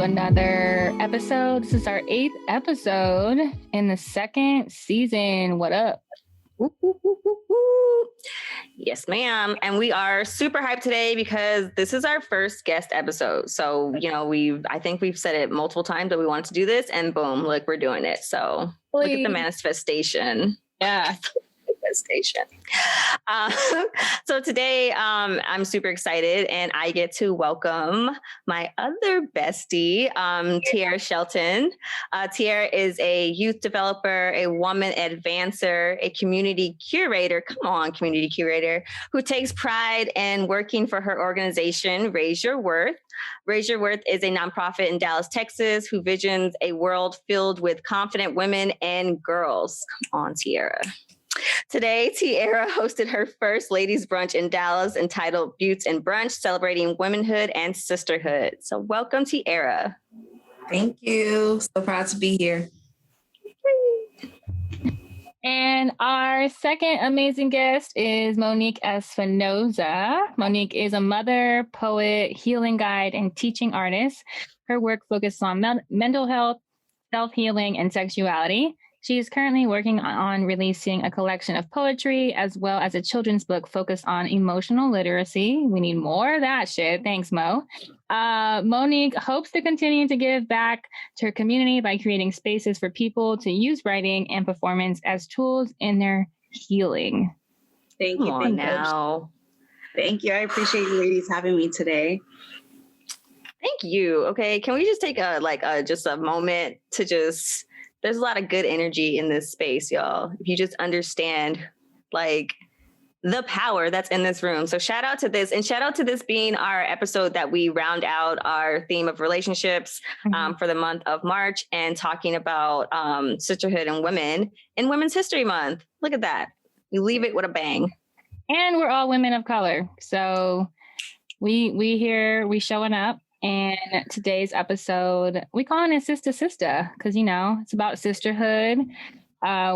to another episode. This is our 8th episode in the 2nd season. What up? Woo, woo, woo, woo, woo. Yes, ma'am. And we are super hyped today because this is our first guest episode. So, I think we've said it multiple times that we wanted to do this, and boom, look, we're doing it. So look at the manifestation. Yeah. Station. So today I'm super excited and I get to welcome my other bestie, Tiara Shelton. Tiara is a youth developer, a woman advancer, a community curator. Come on, community curator, who takes pride in working for her organization, Raise Your Worth. Raise Your Worth is a nonprofit in Dallas, Texas, who visions a world filled with confident women and girls. Come on, Tiara. Today, Tiara hosted her first ladies' brunch in Dallas entitled Buttes and Brunch, celebrating womanhood and sisterhood. So welcome, Tiara. Thank you. So proud to be here. And our second amazing guest is Monique Espinoza. Monique is a mother, poet, healing guide, and teaching artist. Her work focuses on mental health, self-healing, and sexuality. She is currently working on releasing a collection of poetry as well as a children's book focused on emotional literacy. We need more of that shit. Thanks, Mo. Monique hopes to continue to give back to her community by creating spaces for people to use writing and performance as tools in their healing. Thank you. Come on now. Thank you. I appreciate you ladies having me today. Thank you. Okay. Can we just take just a moment to there's a lot of good energy in this space, y'all. If you just understand the power that's in this room. So shout out to this, and shout out to this being our episode that we round out our theme of relationships for the month of March, and talking about sisterhood and women in Women's History Month. Look at that. We leave it with a bang. And we're all women of color. So we showing up. And today's episode, we call it Sista because, it's about sisterhood.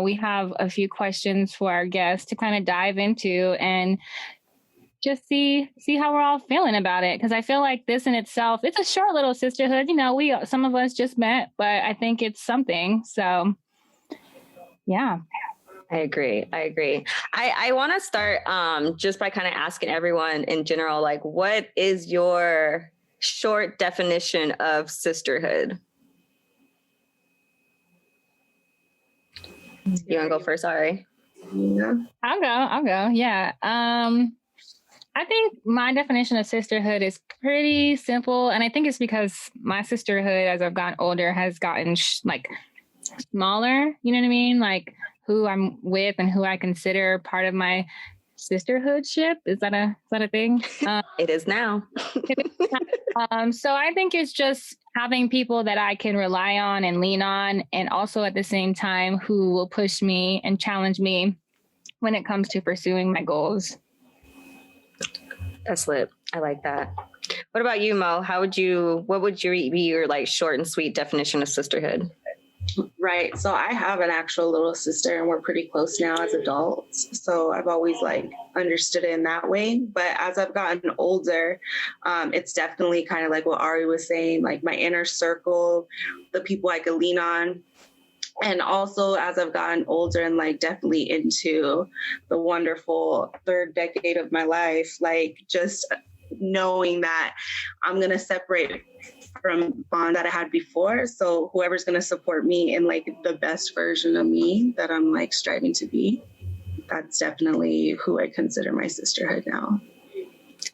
We have a few questions for our guests to kind of dive into and just see how we're all feeling about it. Because I feel like this in itself, it's a short little sisterhood. Some of us just met, but I think it's something. So, yeah. I agree. I want to start just by kind of asking everyone in general, what is your short definition of sisterhood? You want to go first? Sorry. Yeah. I'll go. Yeah. I think my definition of sisterhood is pretty simple. And I think it's because my sisterhood, as I've gotten older, has gotten smaller. You know what I mean? Like who I'm with and who I consider part of my sisterhoodship. Is that a thing? It is now. So I think it's just having people that I can rely on and lean on, and also at the same time who will push me and challenge me when it comes to pursuing my goals. That's lit. I like that. What about you, Mo? What would be your short and sweet definition of sisterhood? Right. So I have an actual little sister and we're pretty close now as adults. So I've always understood it in that way. But as I've gotten older, it's definitely kind of like what Ari was saying, my inner circle, the people I could lean on. And also as I've gotten older and definitely into the wonderful third decade of my life, just knowing that I'm going to separate from bond that I had before. So whoever's going to support me in the best version of me that I'm striving to be, that's definitely who I consider my sisterhood now.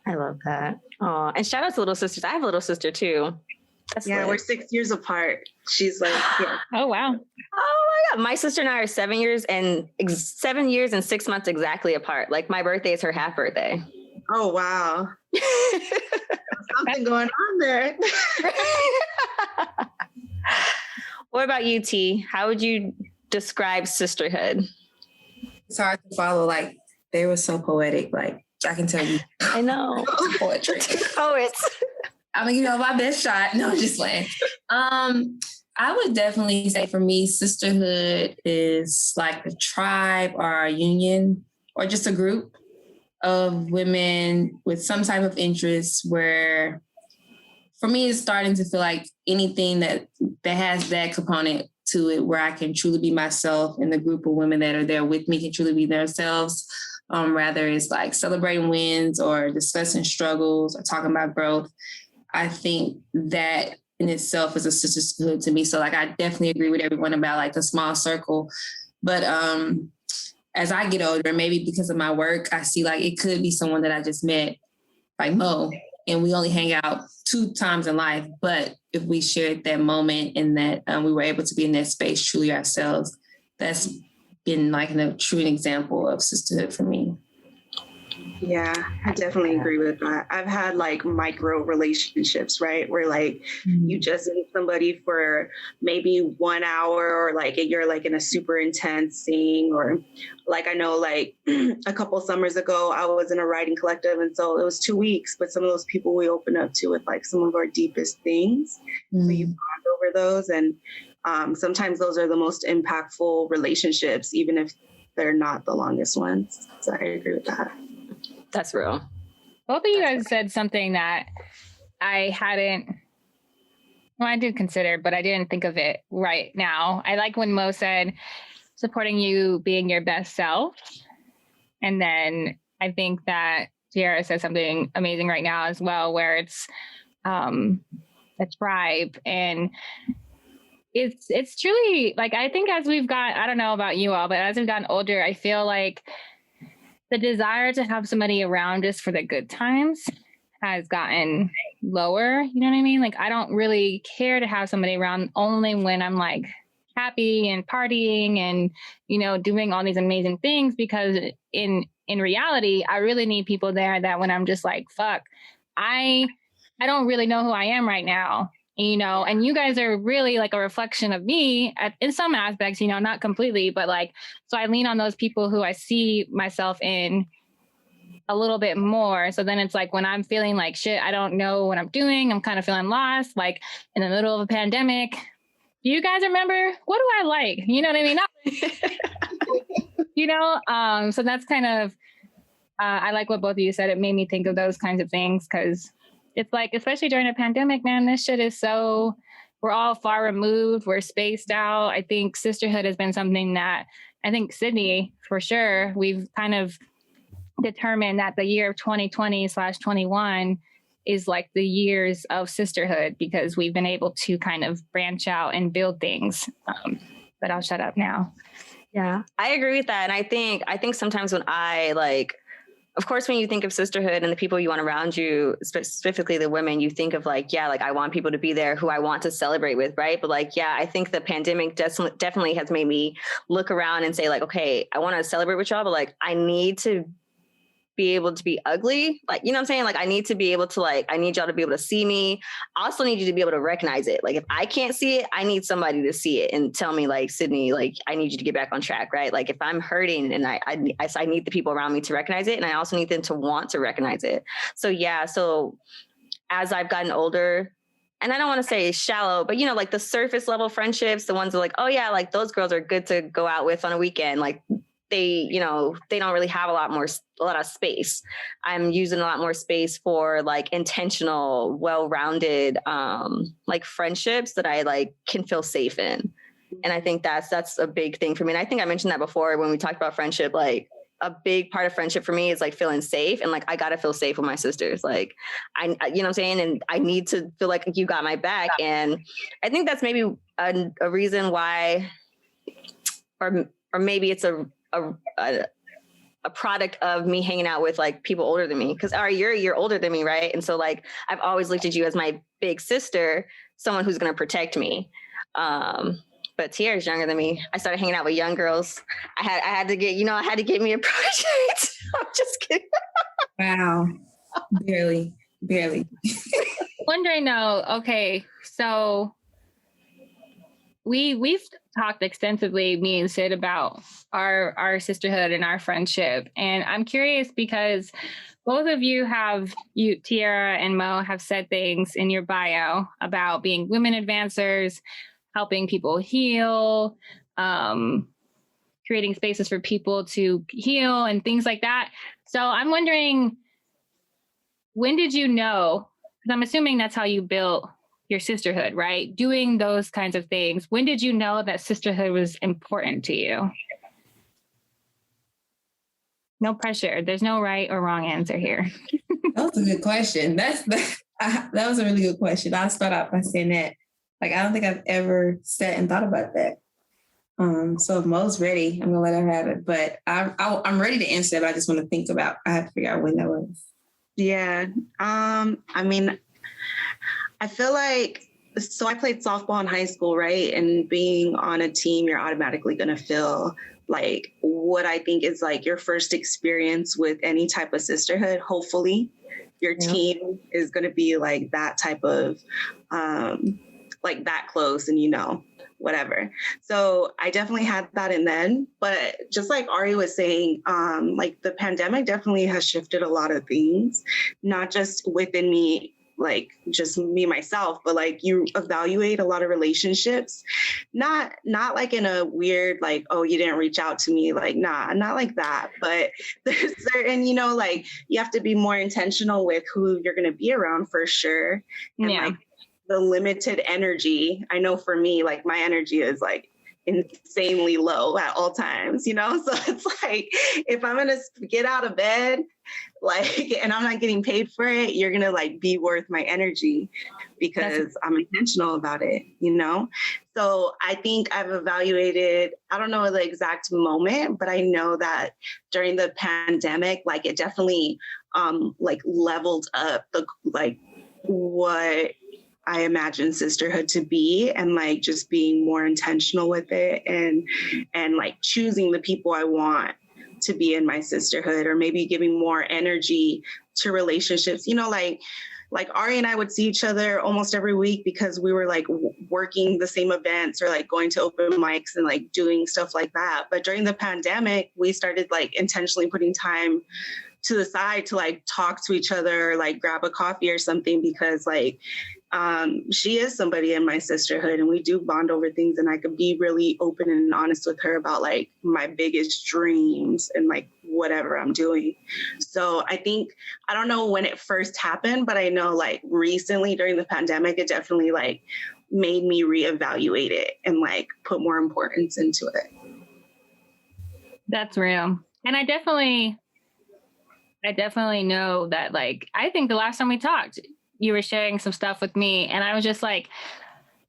I love that. Oh, and shout out to little sisters. I have a little sister too. That's lit. We're 6 years apart. She's yeah. Oh, wow. Oh my God. My sister and I are 7 years and 6 months exactly apart. My birthday is her half birthday. Oh, wow. Something going on there. What about you, T? How would you describe sisterhood? It's hard to follow. They were so poetic. I can tell you. I know. Poetry. Poets. I'm gonna give you my best shot. No, just playing. I would definitely say for me, sisterhood is a tribe or a union or just a group of women with some type of interest where for me, it's starting to feel like anything that has that component to it, where I can truly be myself and the group of women that are there with me can truly be themselves. Rather it's like celebrating wins or discussing struggles or talking about growth. I think that in itself is a sisterhood to me. So like, I definitely agree with everyone about like the small circle. But as I get older, maybe because of my work, I see like it could be someone that I just met, like Mo, and we only hang out 2 times in life. But if we shared that moment and that we were able to be in that space truly ourselves, that's been like a true example of sisterhood for me. Yeah, I definitely agree with that. I've had like micro relationships, right? Where like you just meet somebody for maybe 1 hour, or like you're like in a super intense thing, or like I know like a couple summers ago, I was in a writing collective, and so it was 2 weeks, but some of those people we open up to with like some of our deepest things. So you bond over those, and sometimes those are the most impactful relationships, even if they're not the longest ones. So I agree with that. That's real. Both of you guys said something that I did consider, but I didn't think of it right now. I like when Mo said supporting you being your best self. And then I think that Tiara said something amazing right now as well, where it's a tribe. And it's truly like, I think as we've got, I don't know about you all, but as we've gotten older, I feel like the desire to have somebody around us for the good times has gotten lower. You know what I mean? Like, I don't really care to have somebody around only when I'm like happy and partying and, you know, doing all these amazing things, because in reality, I really need people there that when I'm just like, fuck, I don't really know who I am right now. You know, and you guys are really like a reflection of me in some aspects, you know, not completely, but like, so I lean on those people who I see myself in a little bit more. So then it's like when I'm feeling like shit, I don't know what I'm doing, I'm kind of feeling lost, like in the middle of a pandemic. Do you guys remember, what do I like? You know what I mean? You know, so that's kind of, I like what both of you said. It made me think of those kinds of things, because it's like, especially during a pandemic, man, this shit is so, we're all far removed. We're spaced out. I think sisterhood has been something that I think Sydney, for sure, we've kind of determined that the year of 2020/21 is like the years of sisterhood, because we've been able to kind of branch out and build things. But I'll shut up now. Yeah, I agree with that. And I think sometimes when I like, of course, when you think of sisterhood and the people you want around you, specifically the women, you think of like, yeah, like I want people to be there who I want to celebrate with, right? But like, yeah, I think the pandemic definitely has made me look around and say like, okay, I want to celebrate with y'all, but like I need to be able to be ugly. Like, you know what I'm saying? Like I need to be able to like, I need y'all to be able to see me. I also need you to be able to recognize it. Like if I can't see it, I need somebody to see it and tell me like, Sydney, like I need you to get back on track, right? Like if I'm hurting and I need the people around me to recognize it. And I also need them to want to recognize it. So yeah. So as I've gotten older, and I don't want to say shallow, but you know, like the surface level friendships, the ones that are like, oh yeah, like those girls are good to go out with on a weekend. Like they, you know, they don't really have a lot of space. I'm using a lot more space for like intentional, well-rounded, like friendships that I like can feel safe in. And I think that's a big thing for me. And I think I mentioned that before when we talked about friendship, like a big part of friendship for me is like feeling safe. And like, I got to feel safe with my sisters. Like you know what I'm saying? And I need to feel like you got my back. And I think that's maybe a reason why, or maybe it's a product of me hanging out with like people older than me. Cause you're a year older than me. Right. And so like, I've always looked at you as my big sister, someone who's going to protect me. But Tiara's younger than me. I started hanging out with young girls. I had to get me a project. I'm just kidding. Wow. Barely. Wondering though, okay, so we've talked extensively, me and Sid, about our sisterhood and our friendship. And I'm curious because both of you Tiara and Mo, have said things in your bio about being women advancers, helping people heal, creating spaces for people to heal and things like that. So I'm wondering, when did you know I'm assuming that's how you built your sisterhood, right? Doing those kinds of things. When did you know that sisterhood was important to you? No pressure. There's no right or wrong answer here. That was a good question. That was a really good question. I'll start out by saying that. Like, I don't think I've ever sat and thought about that. So if Mo's ready, I'm gonna let her have it. But I'm ready to answer it, but I just want to think about, I have to figure out when that was. Yeah. I mean, I feel like, so I played softball in high school, right? And being on a team, you're automatically going to feel like what I think is like your first experience with any type of sisterhood. Hopefully your team is going to be like that type of, like that close and, you know, whatever. So I definitely had that in then, but just like Ari was saying, like the pandemic definitely has shifted a lot of things, not just within me, like just me, myself, but like you evaluate a lot of relationships, not like in a weird, like, oh, you didn't reach out to me. Like, nah, not like that. But there's certain, you know, like you have to be more intentional with who you're going to be around for sure. And like the limited energy. I know for me, like my energy is like insanely low at all times, you know? So it's like, if I'm going to get out of bed, like, and I'm not getting paid for it, you're going to like be worth my energy because I'm intentional about it, you know? So I think I've evaluated, I don't know the exact moment, but I know that during the pandemic, like it definitely like leveled up the, like what I imagine sisterhood to be, and like just being more intentional with it and like choosing the people I want to be in my sisterhood, or maybe giving more energy to relationships, you know, like Ari and I would see each other almost every week because we were like working the same events or like going to open mics and like doing stuff like that. But during the pandemic, we started like intentionally putting time to the side to like talk to each other, like grab a coffee or something, because like she is somebody in my sisterhood and we do bond over things, and I could be really open and honest with her about like my biggest dreams and like whatever I'm doing. So I think, I don't know when it first happened, but I know like recently during the pandemic, it definitely like made me reevaluate it and like put more importance into it. That's real. And I definitely know that, like, I think the last time we talked, you were sharing some stuff with me, and I was just like,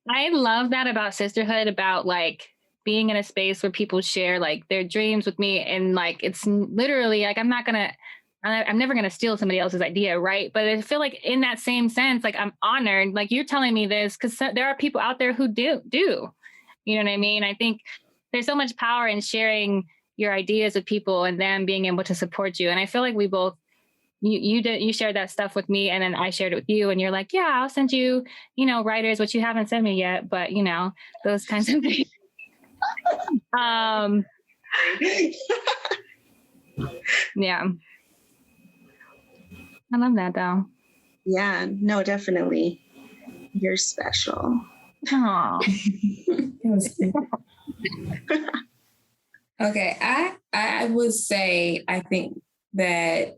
I love that about sisterhood, about like being in a space where people share like their dreams with me. And like, it's literally like, I'm never going to steal somebody else's idea. Right. But I feel like in that same sense, like I'm honored, like you're telling me this, because there are people out there who do, you know what I mean? I think there's so much power in sharing your ideas with people and them being able to support you. And I feel like we both, you shared that stuff with me, and then I shared it with you, and you're like, yeah, I'll send you, you know, writers, which you haven't sent me yet, but you know, those kinds of things. Yeah. I love that though. Yeah, no, definitely. You're special. Okay, I would say, I think that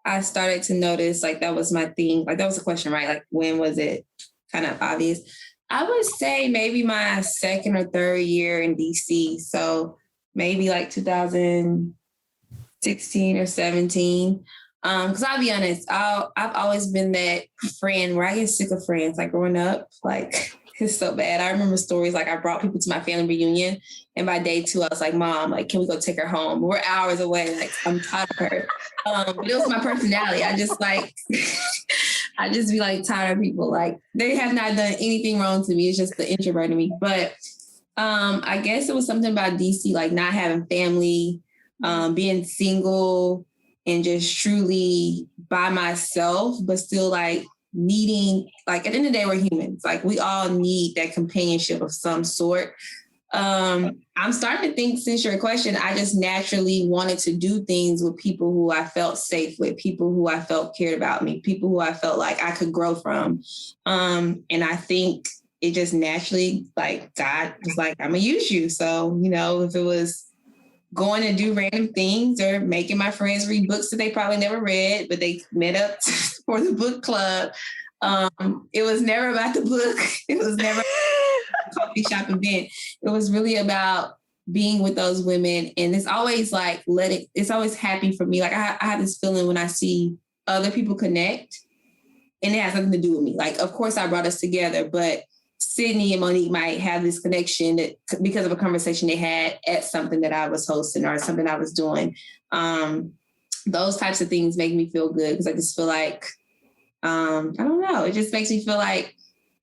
I started to notice, like, that was my thing. Like, that was a question, right? Like, when was it kind of obvious? I would say maybe my second or third year in DC. So maybe like 2016 or 17. Because I'll be honest, I've always been that friend where I get sick of friends. Like growing up, like it's so bad. I remember stories like I brought people to my family reunion, and by day 2, I was like, Mom, like, can we go take her home? We're hours away. Like, I'm tired of her. But it was my personality. I just like, I just be like tired of people. Like they have not done anything wrong to me. It's just the introvert in me. But I guess it was something about DC, like not having family, being single, and just truly by myself, but still like needing, like at the end of the day, we're humans. Like we all need that companionship of some sort. I'm starting to think, since your question, I just naturally wanted to do things with people who I felt safe with, people who I felt cared about me, people who I felt like I could grow from. And I think it just naturally, like God was like, I'm gonna use you. So, you know, if it was going to do random things or making my friends read books that they probably never read, but they met up for the book club. It was never about the book. It was never a coffee shop event. It was really about being with those women. And it's always like, it's always happy for me. Like I have this feeling when I see other people connect, and it has nothing to do with me. Like, of course I brought us together, but Sydney and Monique might have this connection because of a conversation they had at something that I was hosting or something I was doing. Those types of things make me feel good because I just feel like, I don't know, it just makes me feel like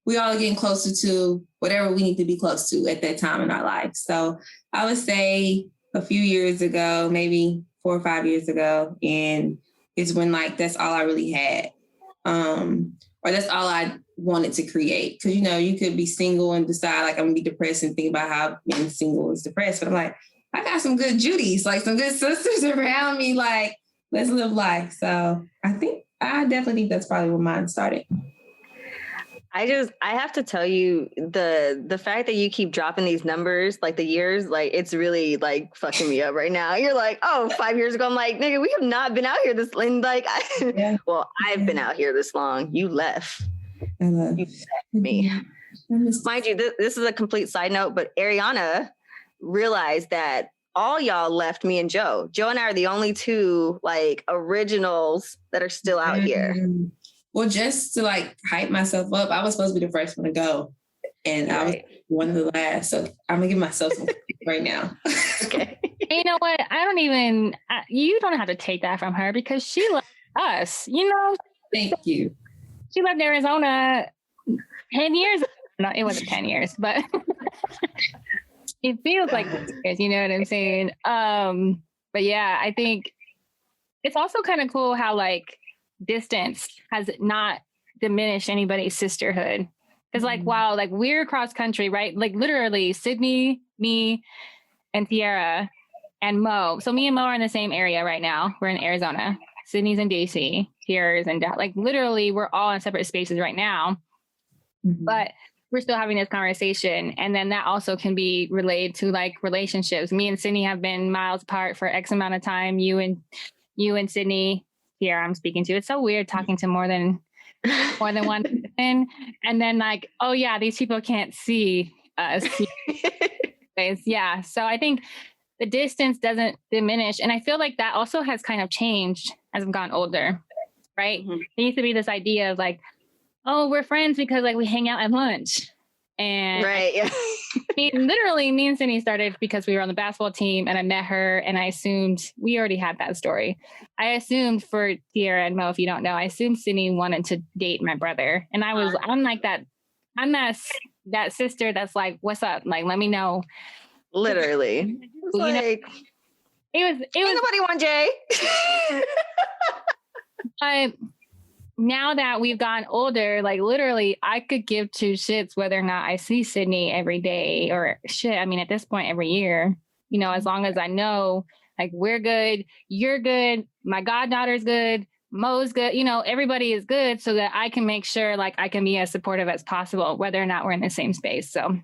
we all are getting closer to whatever we need to be close to at that time in our life. So I would say a few years ago, maybe 4 or 5 years ago, and it's when like that's all I really had. Or that's all I wanted to create. Because, you know, you could be single and decide like I'm gonna be depressed and think about how being single is depressed. But I'm like, I got some good Judys, like some good sisters around me. Like, let's live life. So I definitely think that's probably where mine started. I have to tell you, the fact that you keep dropping these numbers, like the years, like it's really like fucking me up right now. You're like, oh, 5 years ago. I'm like, nigga, we have not been out here this long. Like, I've been out here this long. You left. I love you left me. Mind you, this is a complete side note, but Ariana realized that all y'all left me and Joe. Joe and I are the only two like originals that are still out here. Well, just to like hype myself up, I was supposed to be the first one to go, and I was one of the last. So I'm gonna give myself some right now. Okay. You know what? You don't have to take that from her because she left us. You know. Thank you. She left Arizona 10 years. No, it wasn't 10 years, but it feels like 10 years. You know what I'm saying? But yeah, I think it's also kind of cool how like distance has not diminished anybody's sisterhood. It's like, wow, like we're cross country, right? Like literally Sydney, me, and Tiara and Mo. So me and Mo are in the same area right now. We're in Arizona. Sydney's in DC, Tiara's in Dallas. Like literally we're all in separate spaces right now. Mm-hmm. But we're still having this conversation. And then that also can be related to like relationships. Me and Sydney have been miles apart for X amount of time. You and Sydney, here I'm speaking to. It's so weird talking to more than one person. And then like, oh yeah, these people can't see us. Yeah. So I think the distance doesn't diminish. And I feel like that also has kind of changed as I've gotten older, right? Mm-hmm. There used to be this idea of like, oh, we're friends because like we hang out at lunch. And right, yeah. Literally, me and Sydney started because we were on the basketball team and I met her and I assumed we already had that story. I assumed for Tiara and Mo, if you don't know, I assumed Sydney wanted to date my brother. And I'm like that, I'm that sister that's like, what's up? Like, let me know. Literally. Like, it was nobody want Jay. But now that we've gotten older, like literally I could give two shits whether or not I see Sydney every day or shit. I mean, at this point, every year, you know, as long as I know like we're good, you're good, my goddaughter's good, Mo's good, you know, everybody is good so that I can make sure like I can be as supportive as possible, whether or not we're in the same space. So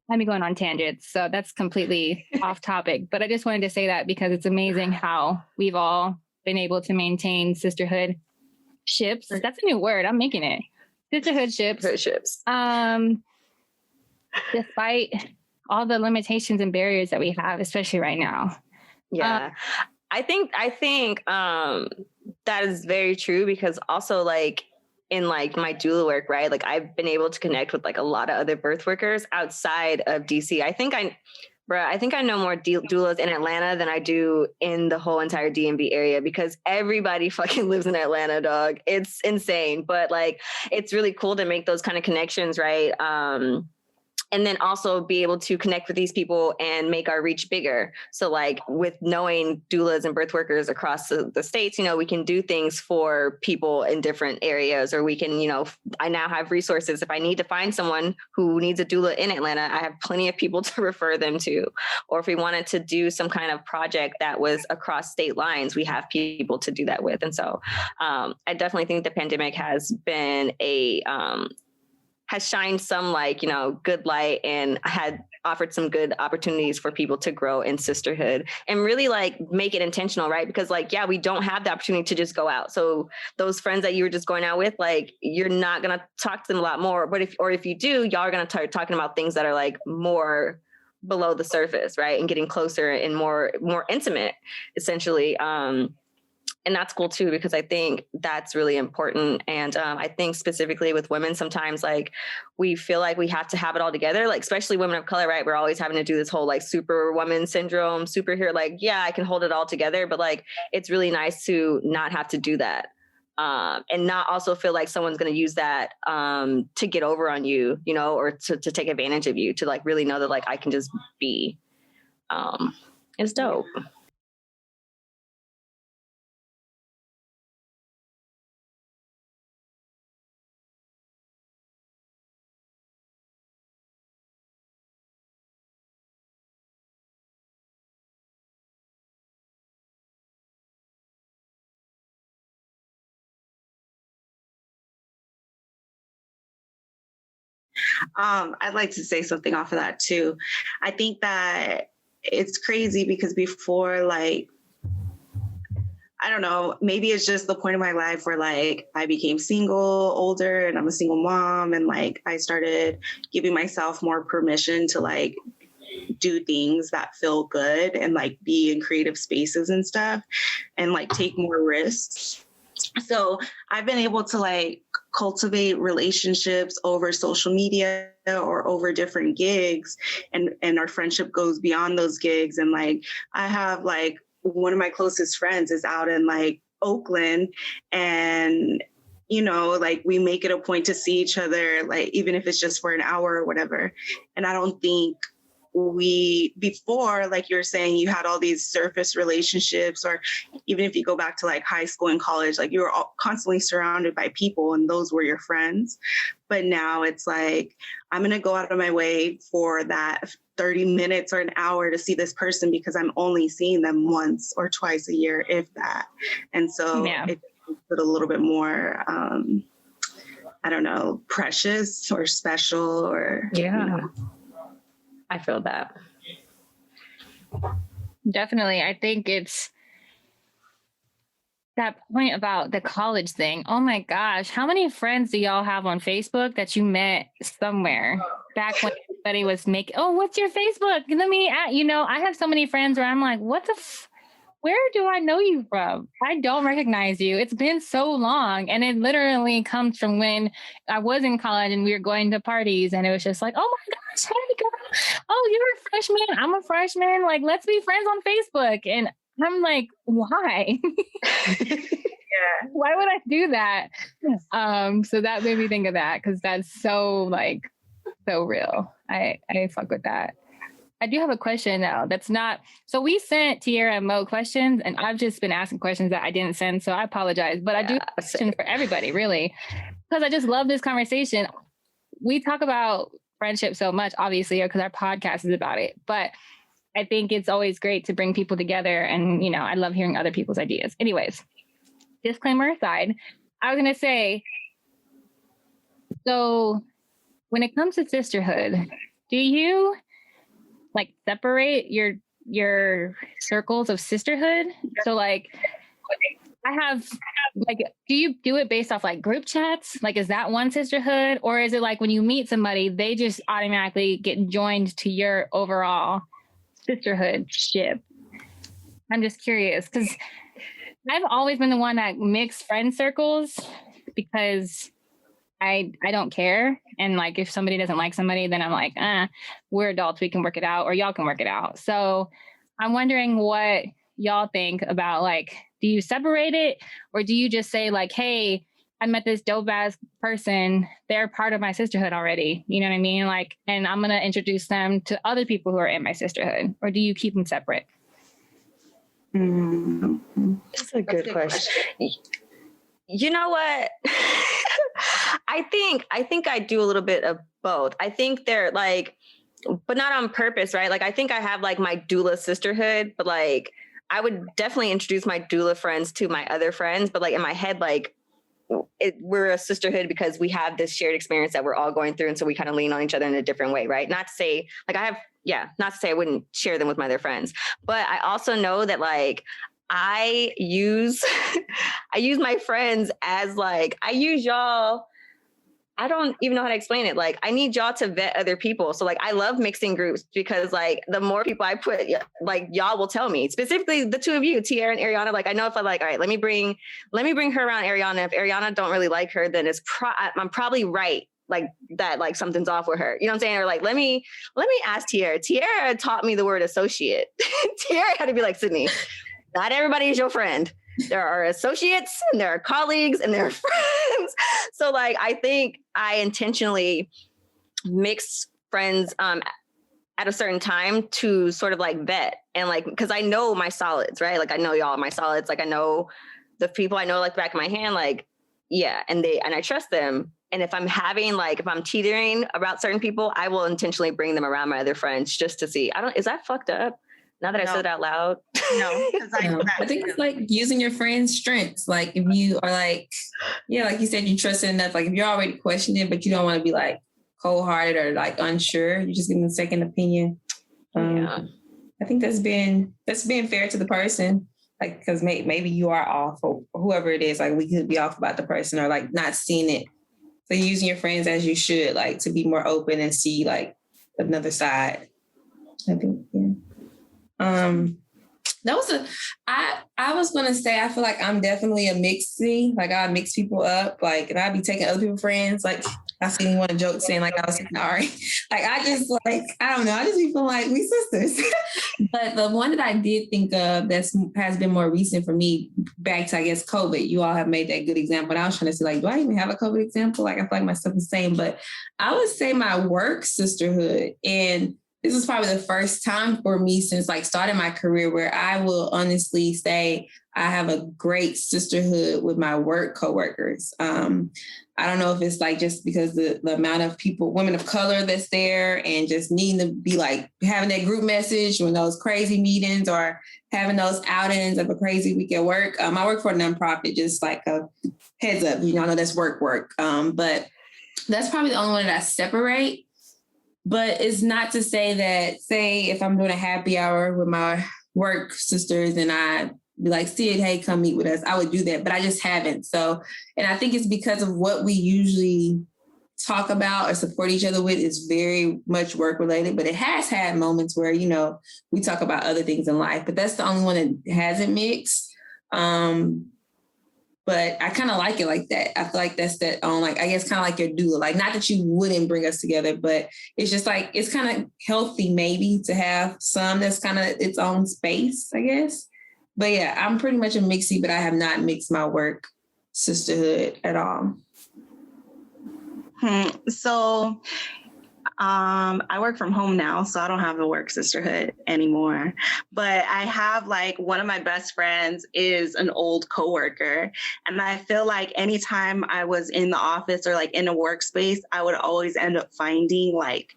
let me go on tangents. So that's completely off topic, but I just wanted to say that because it's amazing how we've all been able to maintain sisterhood ships. That's a new word. I'm making it. Sisterhood ships. Despite all the limitations and barriers that we have, especially right now. Yeah. I think that is very true because also like in like my doula work, right? Like I've been able to connect with like a lot of other birth workers outside of DC. I think I know more doulas in Atlanta than I do in the whole entire DMV area because everybody fucking lives in Atlanta, dog. It's insane. But like, it's really cool to make those kind of connections, right? And then also be able to connect with these people and make our reach bigger. So like with knowing doulas and birth workers across the states, you know, we can do things for people in different areas, or we can, you know, I now have resources. If I need to find someone who needs a doula in Atlanta, I have plenty of people to refer them to. Or if we wanted to do some kind of project that was across state lines, we have people to do that with. And so I definitely think the pandemic has been has shined some like, you know, good light and had offered some good opportunities for people to grow in sisterhood and really like make it intentional, right? Because like, yeah, we don't have the opportunity to just go out. So those friends that you were just going out with, like, you're not going to talk to them a lot more. But if you do, y'all are going to start talking about things that are like more below the surface, right? And getting closer and more intimate, essentially. And that's cool too, because I think that's really important. And I think specifically with women, sometimes like we feel like we have to have it all together, like especially women of color, right? We're always having to do this whole like superwoman syndrome, superhero, like, yeah, I can hold it all together. But like, it's really nice to not have to do that. And not also feel like someone's going to use that to get over on you, you know, or to take advantage of you, to like really know that like I can just be. It's dope. I'd like to say something off of that too. I think that it's crazy because before, like, I don't know, maybe it's just the point of my life where like I became single, older, and I'm a single mom. And like I started giving myself more permission to like do things that feel good and like be in creative spaces and stuff and like take more risks. So I've been able to like cultivate relationships over social media or over different gigs, and our friendship goes beyond those gigs. And like I have like one of my closest friends is out in like Oakland, and you know, like we make it a point to see each other, like even if it's just for an hour or whatever. And I don't think before, like you're saying, you had all these surface relationships, or even if you go back to like high school and college, like you were constantly surrounded by people and those were your friends. But now it's like, I'm going to go out of my way for that 30 minutes or an hour to see this person because I'm only seeing them once or twice a year, if that. And so it makes it a little bit more, I don't know, precious or special or, you know. I feel that. Definitely. I think it's that point about the college thing. Oh my gosh. How many friends do y'all have on Facebook that you met somewhere back when everybody was making, oh, what's your Facebook? Let me, you know, I have so many friends where I'm like, what the where do I know you from? I don't recognize you. It's been so long. And it literally comes from when I was in college and we were going to parties and it was just like, oh my gosh, hey girl. Oh, you're a freshman. I'm a freshman. Like, let's be friends on Facebook. And I'm like, why? Yeah. Why would I do that? So that made me think of that because that's so like, so real. I fuck with that. I do have a question though. That's not, so we sent Tiara and Mo questions and I've just been asking questions that I didn't send. So I apologize, but I do have a question for everybody really, because I just love this conversation. We talk about friendship so much, obviously, because our podcast is about it, but I think it's always great to bring people together. And, you know, I love hearing other people's ideas. Anyways, disclaimer aside, I was going to say, so when it comes to sisterhood, do you like separate your circles of sisterhood? So like I have like, do you do it based off like group chats? Like, is that one sisterhood? Or is it like when you meet somebody, they just automatically get joined to your overall sisterhood ship? I'm just curious because I've always been the one that mixed friend circles because I don't care. And like, if somebody doesn't like somebody, then I'm like, we're adults, we can work it out, or y'all can work it out. So I'm wondering what y'all think about, like, do you separate it or do you just say like, hey, I met this dope ass person. They're part of my sisterhood already. You know what I mean? Like, and I'm going to introduce them to other people who are in my sisterhood, or do you keep them separate? That's a good question. You know what? I think I do a little bit of both. I think they're like, but not on purpose, right? Like, I think I have like my doula sisterhood, but like, I would definitely introduce my doula friends to my other friends, but like in my head, like we're a sisterhood because we have this shared experience that we're all going through. And so we kind of lean on each other in a different way, right? Not to say like not to say I wouldn't share them with my other friends, but I also know that like I use my friends as like, I use y'all. I don't even know how to explain it. Like, I need y'all to vet other people. So like, I love mixing groups because like the more people I put, like y'all will tell me, specifically the two of you, Tiara and Ariana. Like, I know if I like, all right, let me bring her around Ariana. If Ariana don't really like her, then I'm probably right. Like that, like something's off with her. You know what I'm saying? Or like, let me ask Tiara. Tiara taught me the word associate. Tiara had to be like, Sydney, not everybody is your friend. There are associates and there are colleagues and there are friends. So like, I think I intentionally mix friends at a certain time to sort of like vet and like, because I know my solids, right? Like I know y'all my solids. Like I know the people I know like the back of my hand, like, yeah. And I trust them. And if I'm teetering about certain people, I will intentionally bring them around my other friends just to see. Is that fucked up? Now that I said it out loud. No, I think it's like using your friend's strengths. Like if you are like, yeah, like you said, you trust it enough. Like if you're already questioning, but you don't want to be like cold-hearted or like unsure, you're just giving a second opinion. I think that's being fair to the person. Like, because maybe you are off or whoever it is, like we could be off about the person or like not seeing it. So using your friends as you should, like to be more open and see like another side. I think, yeah. I was going to say, I feel like I'm definitely a mixie. Like I mix people up, like, and I'd be taking other people's friends. Like I seen one joke saying like I was saying, all right. Like I just like, I don't know. I just be feeling like we sisters. But the one that I did think of has been more recent for me back to, I guess, COVID. You all have made that good example. And I was trying to say like, do I even have a COVID example? Like I feel like my stuff is the same, but I would say my work sisterhood. And this is probably the first time for me since like starting my career where I will honestly say I have a great sisterhood with my work coworkers. I don't know if it's like just because the amount of people, women of color that's there and just needing to be like having that group message when those crazy meetings or having those outings of a crazy week at work. I work for a nonprofit, just like a heads up, you know, I know that's work. But that's probably the only one that I separate. But it's not to say that, say, if I'm doing a happy hour with my work sisters and I be like, Sid, hey, come meet with us, I would do that, but I just haven't. So, and I think it's because of what we usually talk about or support each other with is very much work related, but it has had moments where, you know, we talk about other things in life, but that's the only one that hasn't mixed. But I kind of like it like that. I feel like that's that like, I guess kind of like your doula, like not that you wouldn't bring us together, but it's just like, it's kind of healthy maybe to have some that's kind of its own space, I guess. But yeah, I'm pretty much a mixie, but I have not mixed my work sisterhood at all. So I work from home now, so I don't have a work sisterhood anymore. But I have like one of my best friends is an old coworker. And I feel like anytime I was in the office or like in a workspace, I would always end up finding like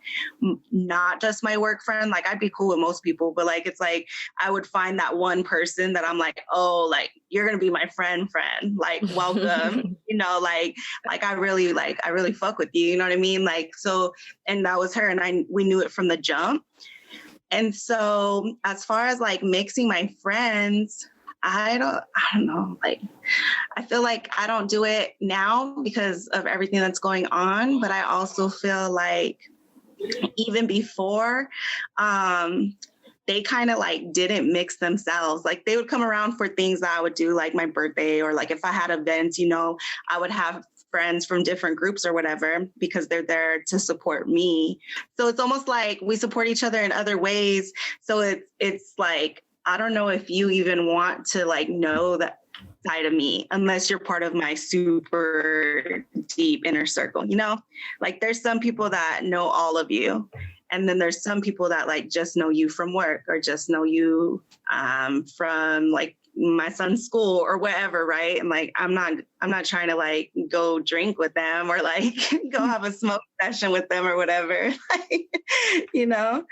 not just my work friend. Like I'd be cool with most people, but like it's like I would find that one person that I'm like, oh, like you're gonna be my friend, like welcome, you know, like I really fuck with you, you know what I mean? Like so, and that was her, and we knew it from the jump. And so as far as like mixing my friends, I don't know, like I feel like I don't do it now because of everything that's going on, but I also feel like even before, they kind of like didn't mix themselves. Like they would come around for things that I would do, like my birthday, or like if I had events, you know, I would have friends from different groups or whatever, because they're there to support me. So it's almost like we support each other in other ways. So it's like, I don't know if you even want to like know that side of me unless you're part of my super deep inner circle, you know? Like there's some people that know all of you. And then there's some people that like just know you from work or just know you from like my son's school or whatever, right? And like I'm not trying to like go drink with them or like go have a smoke session with them or whatever, you know?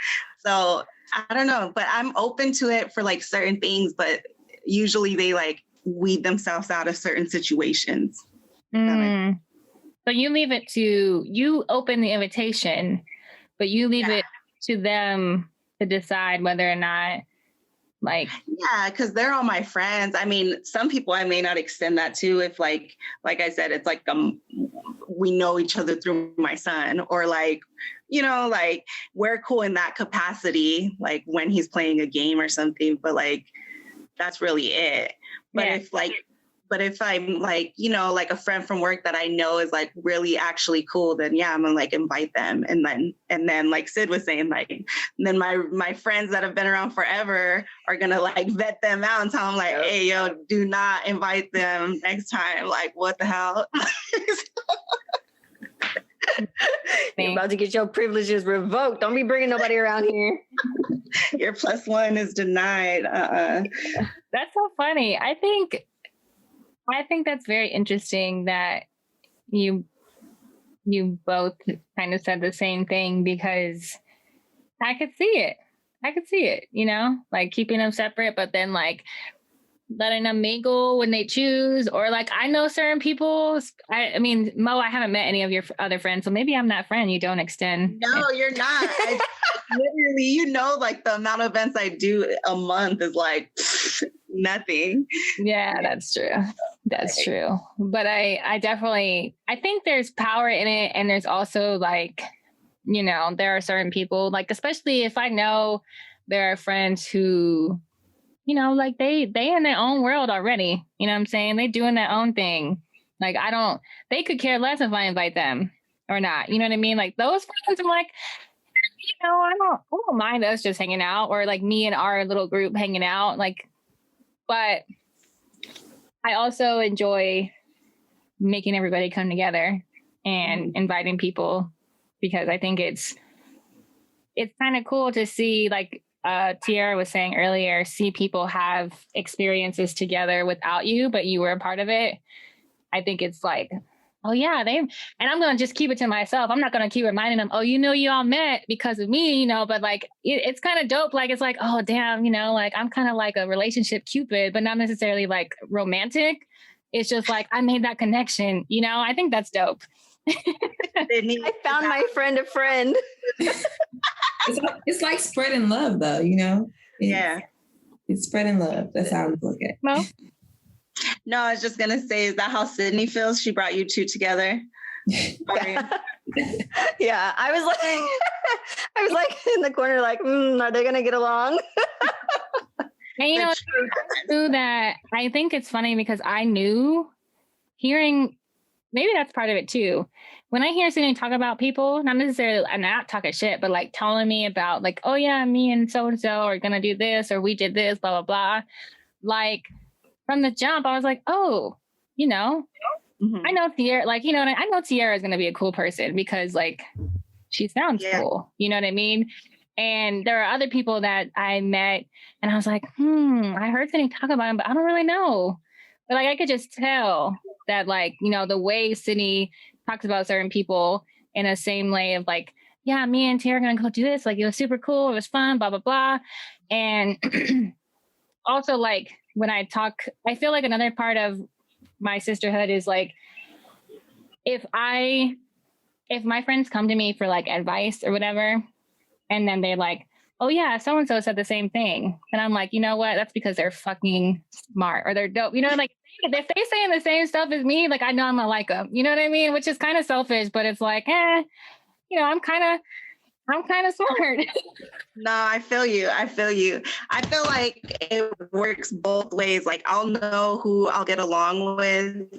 So I don't know, but I'm open to it for like certain things, but usually they like weed themselves out of certain situations. So you open the invitation, but you leave it to them to decide whether or not, like. Yeah, because they're all my friends. I mean, some people I may not extend that to if like I said, it's like we know each other through my son, or like, you know, like we're cool in that capacity, like when he's playing a game or something, but like that's really it. But if I'm like, you know, like a friend from work that I know is like really actually cool, then yeah, I'm gonna like invite them. And then like Sid was saying, like, then my friends that have been around forever are gonna like vet them out and tell them like, hey, yo, do not invite them next time. Like, what the hell? You're about to get your privileges revoked. Don't be bringing nobody around here. Your +1 is denied. That's so funny. I think that's very interesting that you both kind of said the same thing, because I could see it, you know, like keeping them separate, but then like letting them mingle when they choose, or like I know certain people. I mean, Mo, I haven't met any of your other friends, so maybe I'm that friend you don't extend. No, you're not. Literally, you know, like the amount of events I do a month is like nothing. Yeah, that's true. That's true. But I definitely, I think there's power in it. And there's also like, you know, there are certain people, like, especially if I know there are friends who, you know, like they in their own world already, you know what I'm saying? They doing their own thing. Like, they could care less if I invite them or not. You know what I mean? Like those friends, I'm like, you know, I don't mind us just hanging out, or like me and our little group hanging out. Like, but I also enjoy making everybody come together and inviting people, because I think it's kind of cool to see, like Tiara was saying earlier, see people have experiences together without you, but you were a part of it. I think it's like, oh yeah, and I'm going to just keep it to myself. I'm not going to keep reminding them, oh, you know, you all met because of me, you know, but like, it's kind of dope. Like, it's like, oh damn, you know, like I'm kind of like a relationship Cupid, but not necessarily like romantic. It's just like, I made that connection, you know. I think that's dope. I found my friend a friend. It's like spreading love, though, you know? It's spreading love. That's how I look at it. Mo? No, I was just going to say, is that how Sydney feels? She brought you two together. Yeah, I was like in the corner, like, are they going to get along? And you know, too, that I think it's funny because I knew hearing, maybe that's part of it too. When I hear Sydney talk about people, not necessarily, I'm not talking shit, but like telling me about like, oh yeah, me and so-and-so are going to do this, or we did this, blah, blah, blah. Like from the jump, I was like, oh, you know, I know Tiara, like, you know, I know Tiara is going to be a cool person because like she sounds cool. You know what I mean? And there are other people that I met and I was like, I heard Sydney talk about him, but I don't really know. But like, I could just tell that like, you know, the way Sydney talks about certain people in the same way of like, yeah, me and Tiara are going to go do this. Like, it was super cool. It was fun, blah, blah, blah. And also like when I talk, I feel like another part of my sisterhood is like, if my friends come to me for like advice or whatever, and then they're like, oh yeah, so-and-so said the same thing. And I'm like, you know what? That's because they're fucking smart or they're dope. You know, like if they saying the same stuff as me, like I know I'm gonna like them. You know what I mean? Which is kind of selfish, but it's like, you know, I'm kind of smart. No, I feel you. I feel like it works both ways. Like I'll know who I'll get along with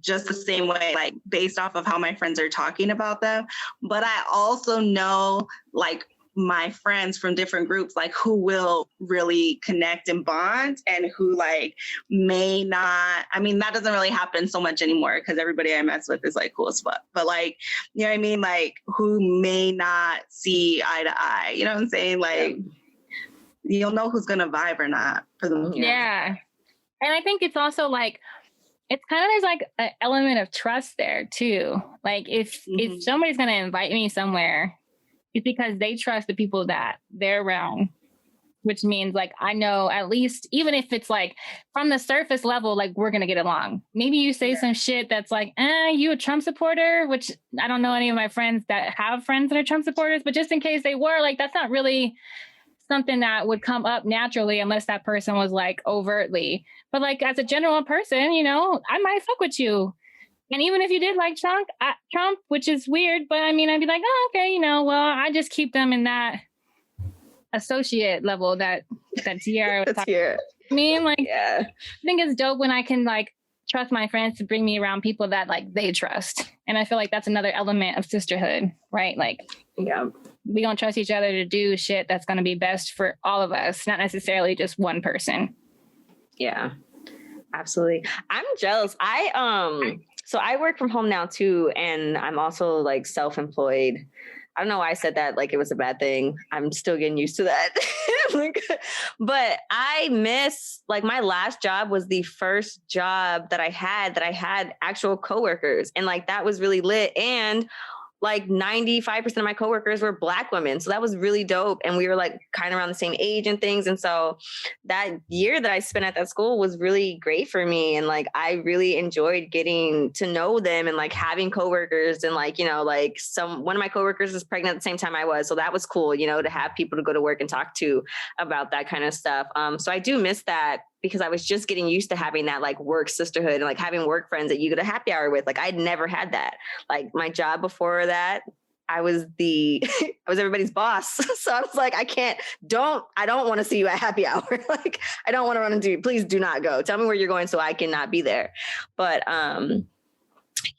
just the same way, like based off of how my friends are talking about them. But I also know like my friends from different groups, like who will really connect and bond and who like may not. I mean, that doesn't really happen so much anymore because everybody I mess with is like cool as fuck. But like, you know what I mean? Like who may not see eye to eye, you know what I'm saying? Like you'll know who's going to vibe or not for the movie. Yeah. And I think it's also like, it's kind of, there's like an element of trust there too. Like if somebody's going to invite me somewhere, it's because they trust the people that they're around. which means like, I know at least, even if it's like from the surface level, like we're going to get along. Maybe you say some shit that's like, you a Trump supporter, which I don't know any of my friends that have friends that are Trump supporters, but just in case they were, like, that's not really something that would come up naturally unless that person was like overtly. But like as a general person, you know, I might fuck with you. And even if you did like Trump, which is weird, but I mean, I'd be like, oh, okay, you know, well, I just keep them in that associate level that Tiara was talking about. I mean, like, I think it's dope when I can like trust my friends to bring me around people that like they trust. And I feel like that's another element of sisterhood, right? Like, we don't trust each other to do shit that's going to be best for all of us, not necessarily just one person. Yeah, absolutely. I'm jealous. So I work from home now too, and I'm also like self-employed. I don't know why I said that like it was a bad thing. I'm still getting used to that. But I miss, like, my last job was the first job that I had actual coworkers, and like that was really lit. And like 95% of my coworkers were Black women. So that was really dope. And we were like kind of around the same age and things. And so that year that I spent at that school was really great for me. And like, I really enjoyed getting to know them and like having coworkers, and like, you know, like one of my coworkers was pregnant at the same time I was. So that was cool, you know, to have people to go to work and talk to about that kind of stuff. So I do miss that, because I was just getting used to having that like work sisterhood and like having work friends that you go to happy hour with. Like I'd never had that. Like my job before that, I was everybody's boss. So I was like, I don't want to see you at happy hour. Like I don't want to run into you. Please do not go. Tell me where you're going so I cannot be there. But,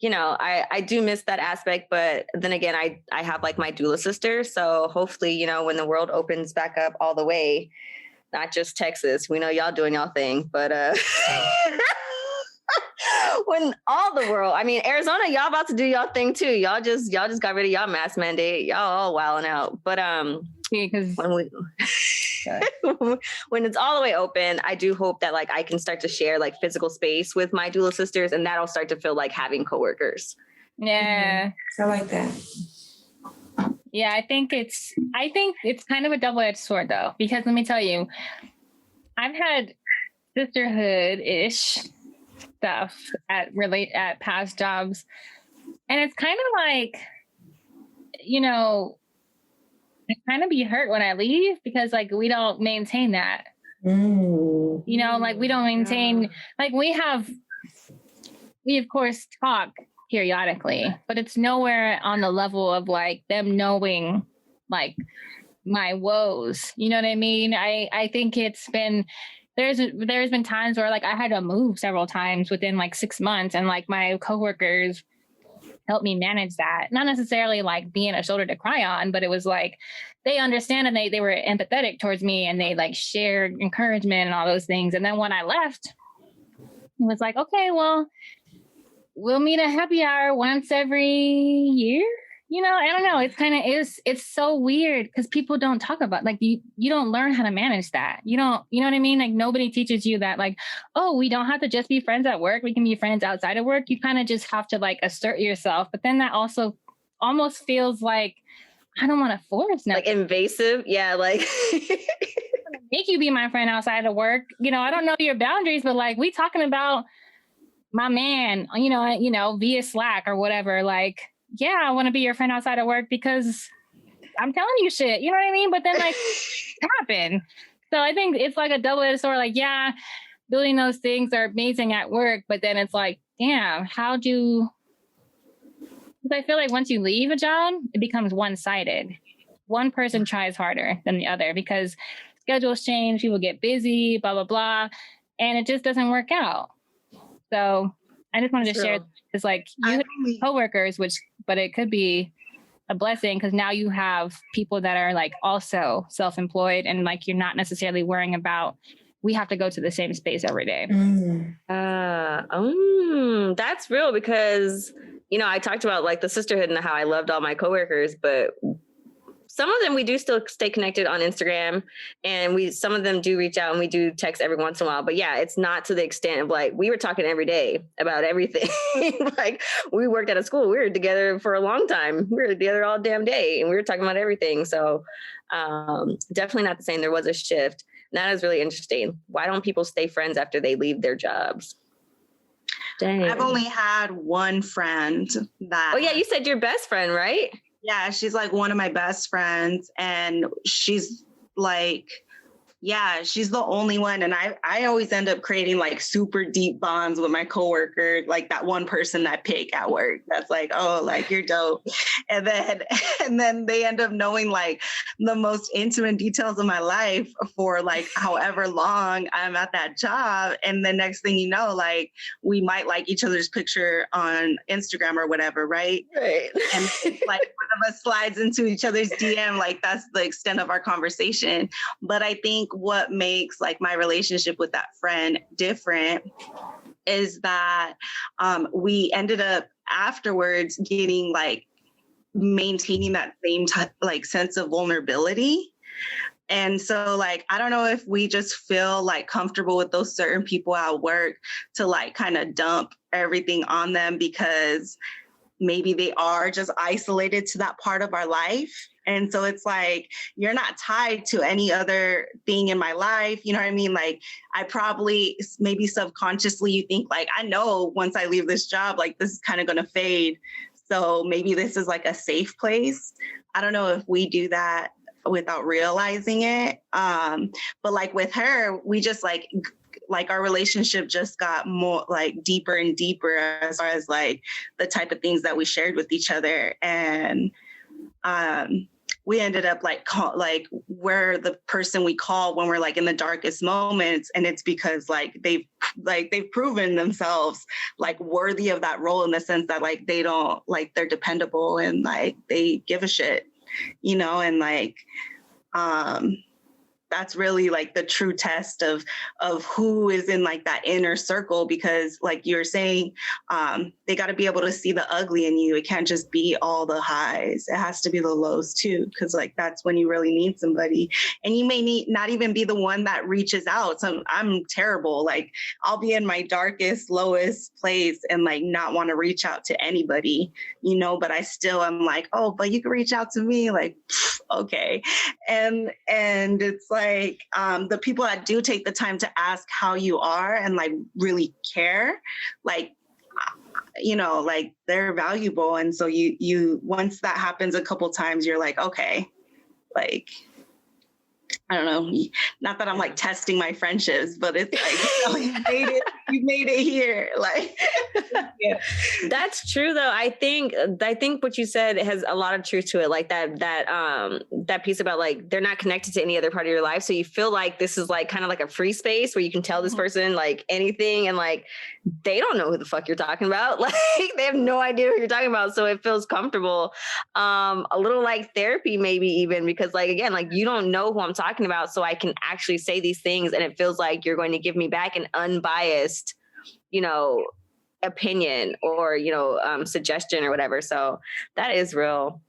you know, I do miss that aspect, but then again, I have like my doula sister. So hopefully, you know, when the world opens back up all the way, not just Texas. We know y'all doing y'all thing, but when all the world, I mean, Arizona, y'all about to do y'all thing too. Y'all just got rid of y'all mask mandate. Y'all all wilding out. But because when it's all the way open, I do hope that like I can start to share like physical space with my doula sisters, and that'll start to feel like having coworkers. Yeah. I like that. Yeah, I think it's kind of a double-edged sword though, because let me tell you, I've had sisterhood-ish stuff at past jobs, and it's kind of like, you know, I kind of be hurt when I leave because like we don't maintain that. You know, like we don't maintain, like we of course talk periodically, but it's nowhere on the level of like them knowing like my woes. You know what I mean? I think it's been, there's been times where like I had to move several times within like 6 months, and like my coworkers helped me manage that. Not necessarily like being a shoulder to cry on, but it was like they understand, and they were empathetic towards me, and they like shared encouragement and all those things. And then when I left, it was like, okay, well, we'll meet at happy hour once every year. You know, I don't know. It's kind of it's so weird because people don't talk about, like, you don't learn how to manage that. You know what I mean? Like nobody teaches you that, like, oh, we don't have to just be friends at work. We can be friends outside of work. You kind of just have to like assert yourself. But then that also almost feels like, I don't want to force nothing. Like invasive. Yeah. Like make you be my friend outside of work. You know, I don't know your boundaries, but like we talking about my man, you know, via Slack or whatever, like, yeah, I want to be your friend outside of work because I'm telling you shit, you know what I mean? But then like happen. So I think it's like a double-edged sword. Like, yeah, building those things are amazing at work, but then it's like, damn, because I feel like once you leave a job, it becomes one-sided. One person tries harder than the other because schedules change, people get busy, blah, blah, blah. And it just doesn't work out. So I just wanted to share, it's like you have coworkers, but it could be a blessing because now you have people that are like also self-employed, and like you're not necessarily worrying about we have to go to the same space every day. That's real, because, you know, I talked about like the sisterhood and how I loved all my coworkers, but some of them we do still stay connected on Instagram, and some of them do reach out and we do text every once in a while. But yeah, it's not to the extent of like we were talking every day about everything. Like we worked at a school, we were together for a long time. We were together all damn day, and we were talking about everything. So definitely not the same. There was a shift. And that is really interesting. Why don't people stay friends after they leave their jobs? Dang. I've only had one friend that. Oh yeah, you said your best friend, right? Yeah, she's like one of my best friends, and she's like, yeah, she's the only one. And I always end up creating like super deep bonds with my coworker, like that one person I pick at work. That's like, oh, like you're dope. And then they end up knowing like the most intimate details of my life for like however long I'm at that job. And the next thing you know, like we might like each other's picture on Instagram or whatever, right? Right. And it's like one of us slides into each other's DM, like that's the extent of our conversation. But I think what makes like my relationship with that friend different is that we ended up afterwards getting like maintaining that same like sense of vulnerability. And so like, I don't know if we just feel like comfortable with those certain people at work to like kind of dump everything on them because maybe they are just isolated to that part of our life. And so it's like, you're not tied to any other thing in my life. You know what I mean? Like I probably, maybe subconsciously you think like, I know once I leave this job, like this is kind of going to fade. So maybe this is like a safe place. I don't know if we do that without realizing it. But like with her, we just like our relationship just got more like deeper and deeper as far as like the type of things that we shared with each other. And we ended up like we're the person we call when we're like in the darkest moments. And it's because like they've proven themselves like worthy of that role in the sense that like they don't like they're dependable and like they give a shit, you know, and like that's really like the true test of who is in like that inner circle, because like you're saying, they got to be able to see the ugly in you. It can't just be all the highs. It has to be the lows too. Cause like, that's when you really need somebody, and you may not even be the one that reaches out. So I'm terrible. Like I'll be in my darkest, lowest place and like not want to reach out to anybody, you know, but I still am like, oh, but you can reach out to me. Like, okay. And it's like the people that do take the time to ask how you are and like really care, like, you know, like they're valuable. And so you once that happens a couple times, you're like, okay, like, I don't know, not that I'm like testing my friendships, but it's like, you made it here. Like, yeah. That's true though. I think what you said has a lot of truth to it. Like that piece about like, they're not connected to any other part of your life. So you feel like this is like kind of like a free space where you can tell this person like anything. And like, they don't know who the fuck you're talking about. Like they have no idea who you're talking about. So it feels comfortable. A little like therapy, maybe even, because like, again, like you don't know who I'm talking about. So I can actually say these things and it feels like you're going to give me back an unbiased, you know, opinion or, you know, suggestion or whatever. So that is real.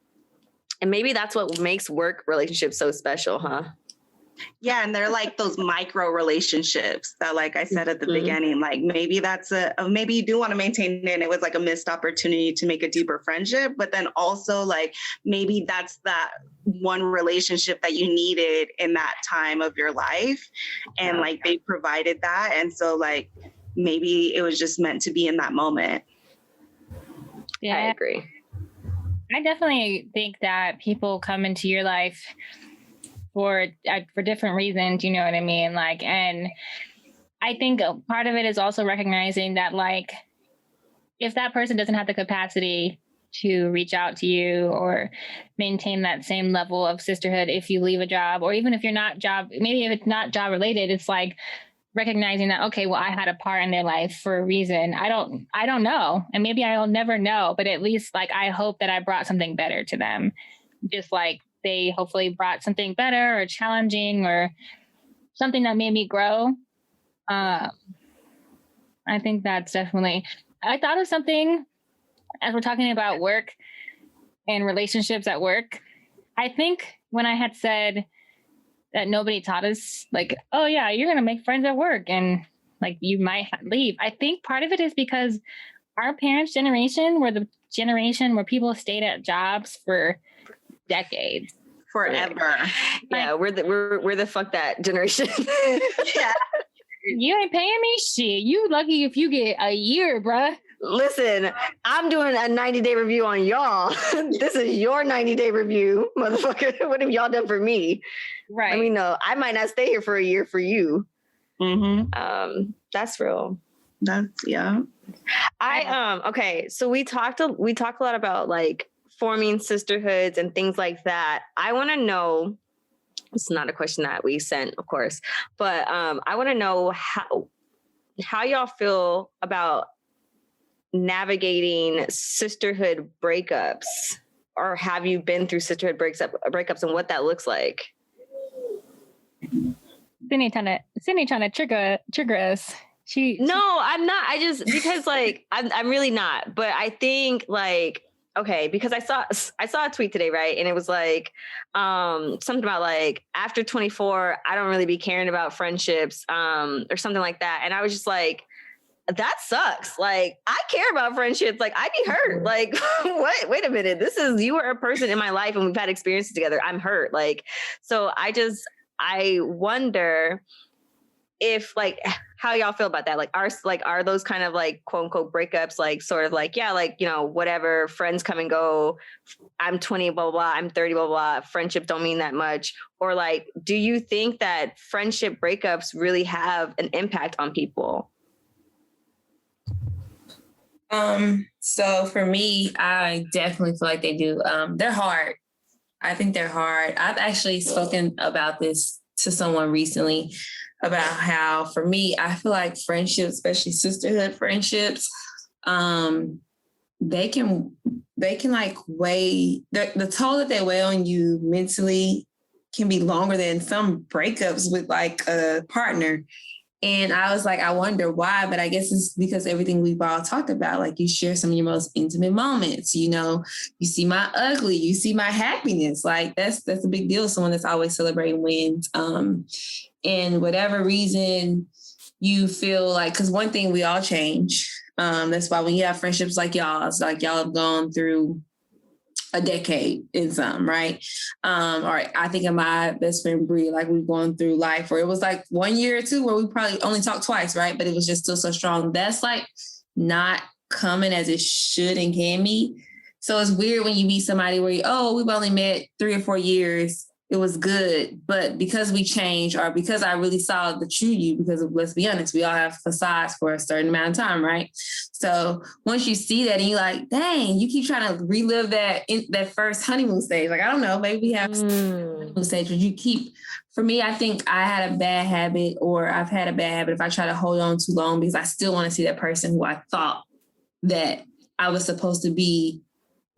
And maybe that's what makes work relationships so special, huh? Yeah. And they're like those micro relationships that, like I said at the beginning, like maybe maybe you do want to maintain it and it was like a missed opportunity to make a deeper friendship, but then also like maybe that's that one relationship that you needed in that time of your life. And like they provided that. And so like, maybe it was just meant to be in that moment. Yeah, I agree. I definitely think that people come into your life for different reasons, you know what I mean? Like, and I think part of it is also recognizing that like, if that person doesn't have the capacity to reach out to you or maintain that same level of sisterhood, if you leave a job, or even if you're not maybe if it's not job related, it's like recognizing that, okay, well, I had a part in their life for a reason. I don't know. And maybe I'll never know, but at least like, I hope that I brought something better to them. Just like they hopefully brought something better or challenging or something that made me grow. I think that's definitely, I thought of something as we're talking about work and relationships at work. I think when I had said that nobody taught us, like, oh yeah, you're going to make friends at work and like you might leave. I think part of it is because our parents' generation were the generation where people stayed at jobs for decades. Forever. Yeah, we're the fuck that generation. Yeah. You ain't paying me shit. You lucky if you get a year, bruh. Listen, I'm doing a 90-day review on y'all. This is your 90-day review, motherfucker. What have y'all done for me? Right. Let me know. I might not stay here for a year for you. Mm-hmm. That's real. Yeah. Okay. So we talk a lot about like forming sisterhoods and things like that. I want to know. It's not a question that we sent, of course, but I want to know how y'all feel about navigating sisterhood breakups, or have you been through sisterhood breakups and what that looks like? Sydney trying to trigger us. No, I'm not. I just, because like, I'm really not, but I think like, okay, because I saw a tweet today, right? And it was like, something about like, after 24, I don't really be caring about friendships, or something like that. And I was just like, that sucks. Like, I care about friendships. Like, I'd be hurt. Like, what? Wait a minute. You were a person in my life and we've had experiences together. I'm hurt. Like, so I wonder if like, how y'all feel about that? Like, are those kind of like quote unquote breakups, like sort of like, yeah, like, you know, whatever, friends come and go. I'm 20, blah, blah, blah. I'm 30, blah, blah. Friendship don't mean that much. Or like, do you think that friendship breakups really have an impact on people? So for me, I definitely feel like they do. They're hard. I think they're hard. I've actually spoken about this to someone recently about how, for me, I feel like friendships, especially sisterhood friendships, they can like weigh, the toll that they weigh on you mentally can be longer than some breakups with like a partner. And I was like, I wonder why, but I guess it's because everything we've all talked about, like you share some of your most intimate moments, you know, you see my ugly, you see my happiness. Like that's a big deal. Someone that's always celebrating wins. And whatever reason you feel like, because one thing, we all change. That's why when you have friendships like y'all, it's like y'all have gone through a decade in some, right? Or I think of my best friend Bree, like we've gone through life where it was like 1 year or two where we probably only talked twice, right? But it was just still so strong. That's like not coming as it should and can be. So it's weird when you meet somebody where we've only met 3 or 4 years. It was good, but because we changed, or because I really saw the true you, because let's be honest, we all have facades for a certain amount of time, right? So once you see that and you're like, dang, you keep trying to relive that first honeymoon stage. Like, I don't know, maybe we have honeymoon stage, but you keep, for me, I think I had a bad habit, or I've had a bad habit if I try to hold on too long because I still want to see that person who I thought that I was supposed to be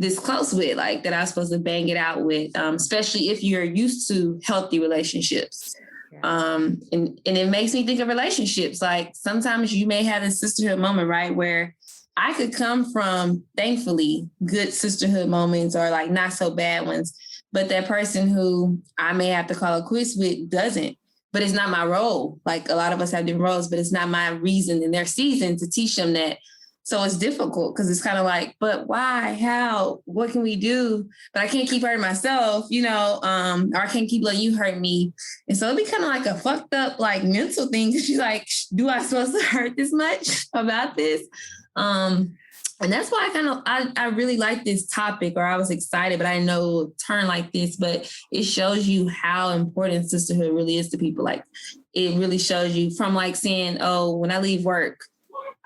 this close with, like that I was supposed to bang it out with, especially if you're used to healthy relationships. And it makes me think of relationships. Like sometimes you may have a sisterhood moment, right? Where I could come from, thankfully, good sisterhood moments or like not so bad ones, but that person who I may have to call a quiz with doesn't. But it's not my role. Like a lot of us have different roles, but it's not my reason in their season to teach them that. So it's difficult because it's kind of like, but why, how, what can we do? But I can't keep hurting myself, you know, or I can't keep letting you hurt me. And so it'd be kind of like a fucked up, like mental thing. Cause she's like, do I supposed to hurt this much about this? And that's why I really like this topic, or I was excited, but I didn't know it would turn like this, but it shows you how important sisterhood really is to people. Like it really shows you from like saying, oh, when I leave work,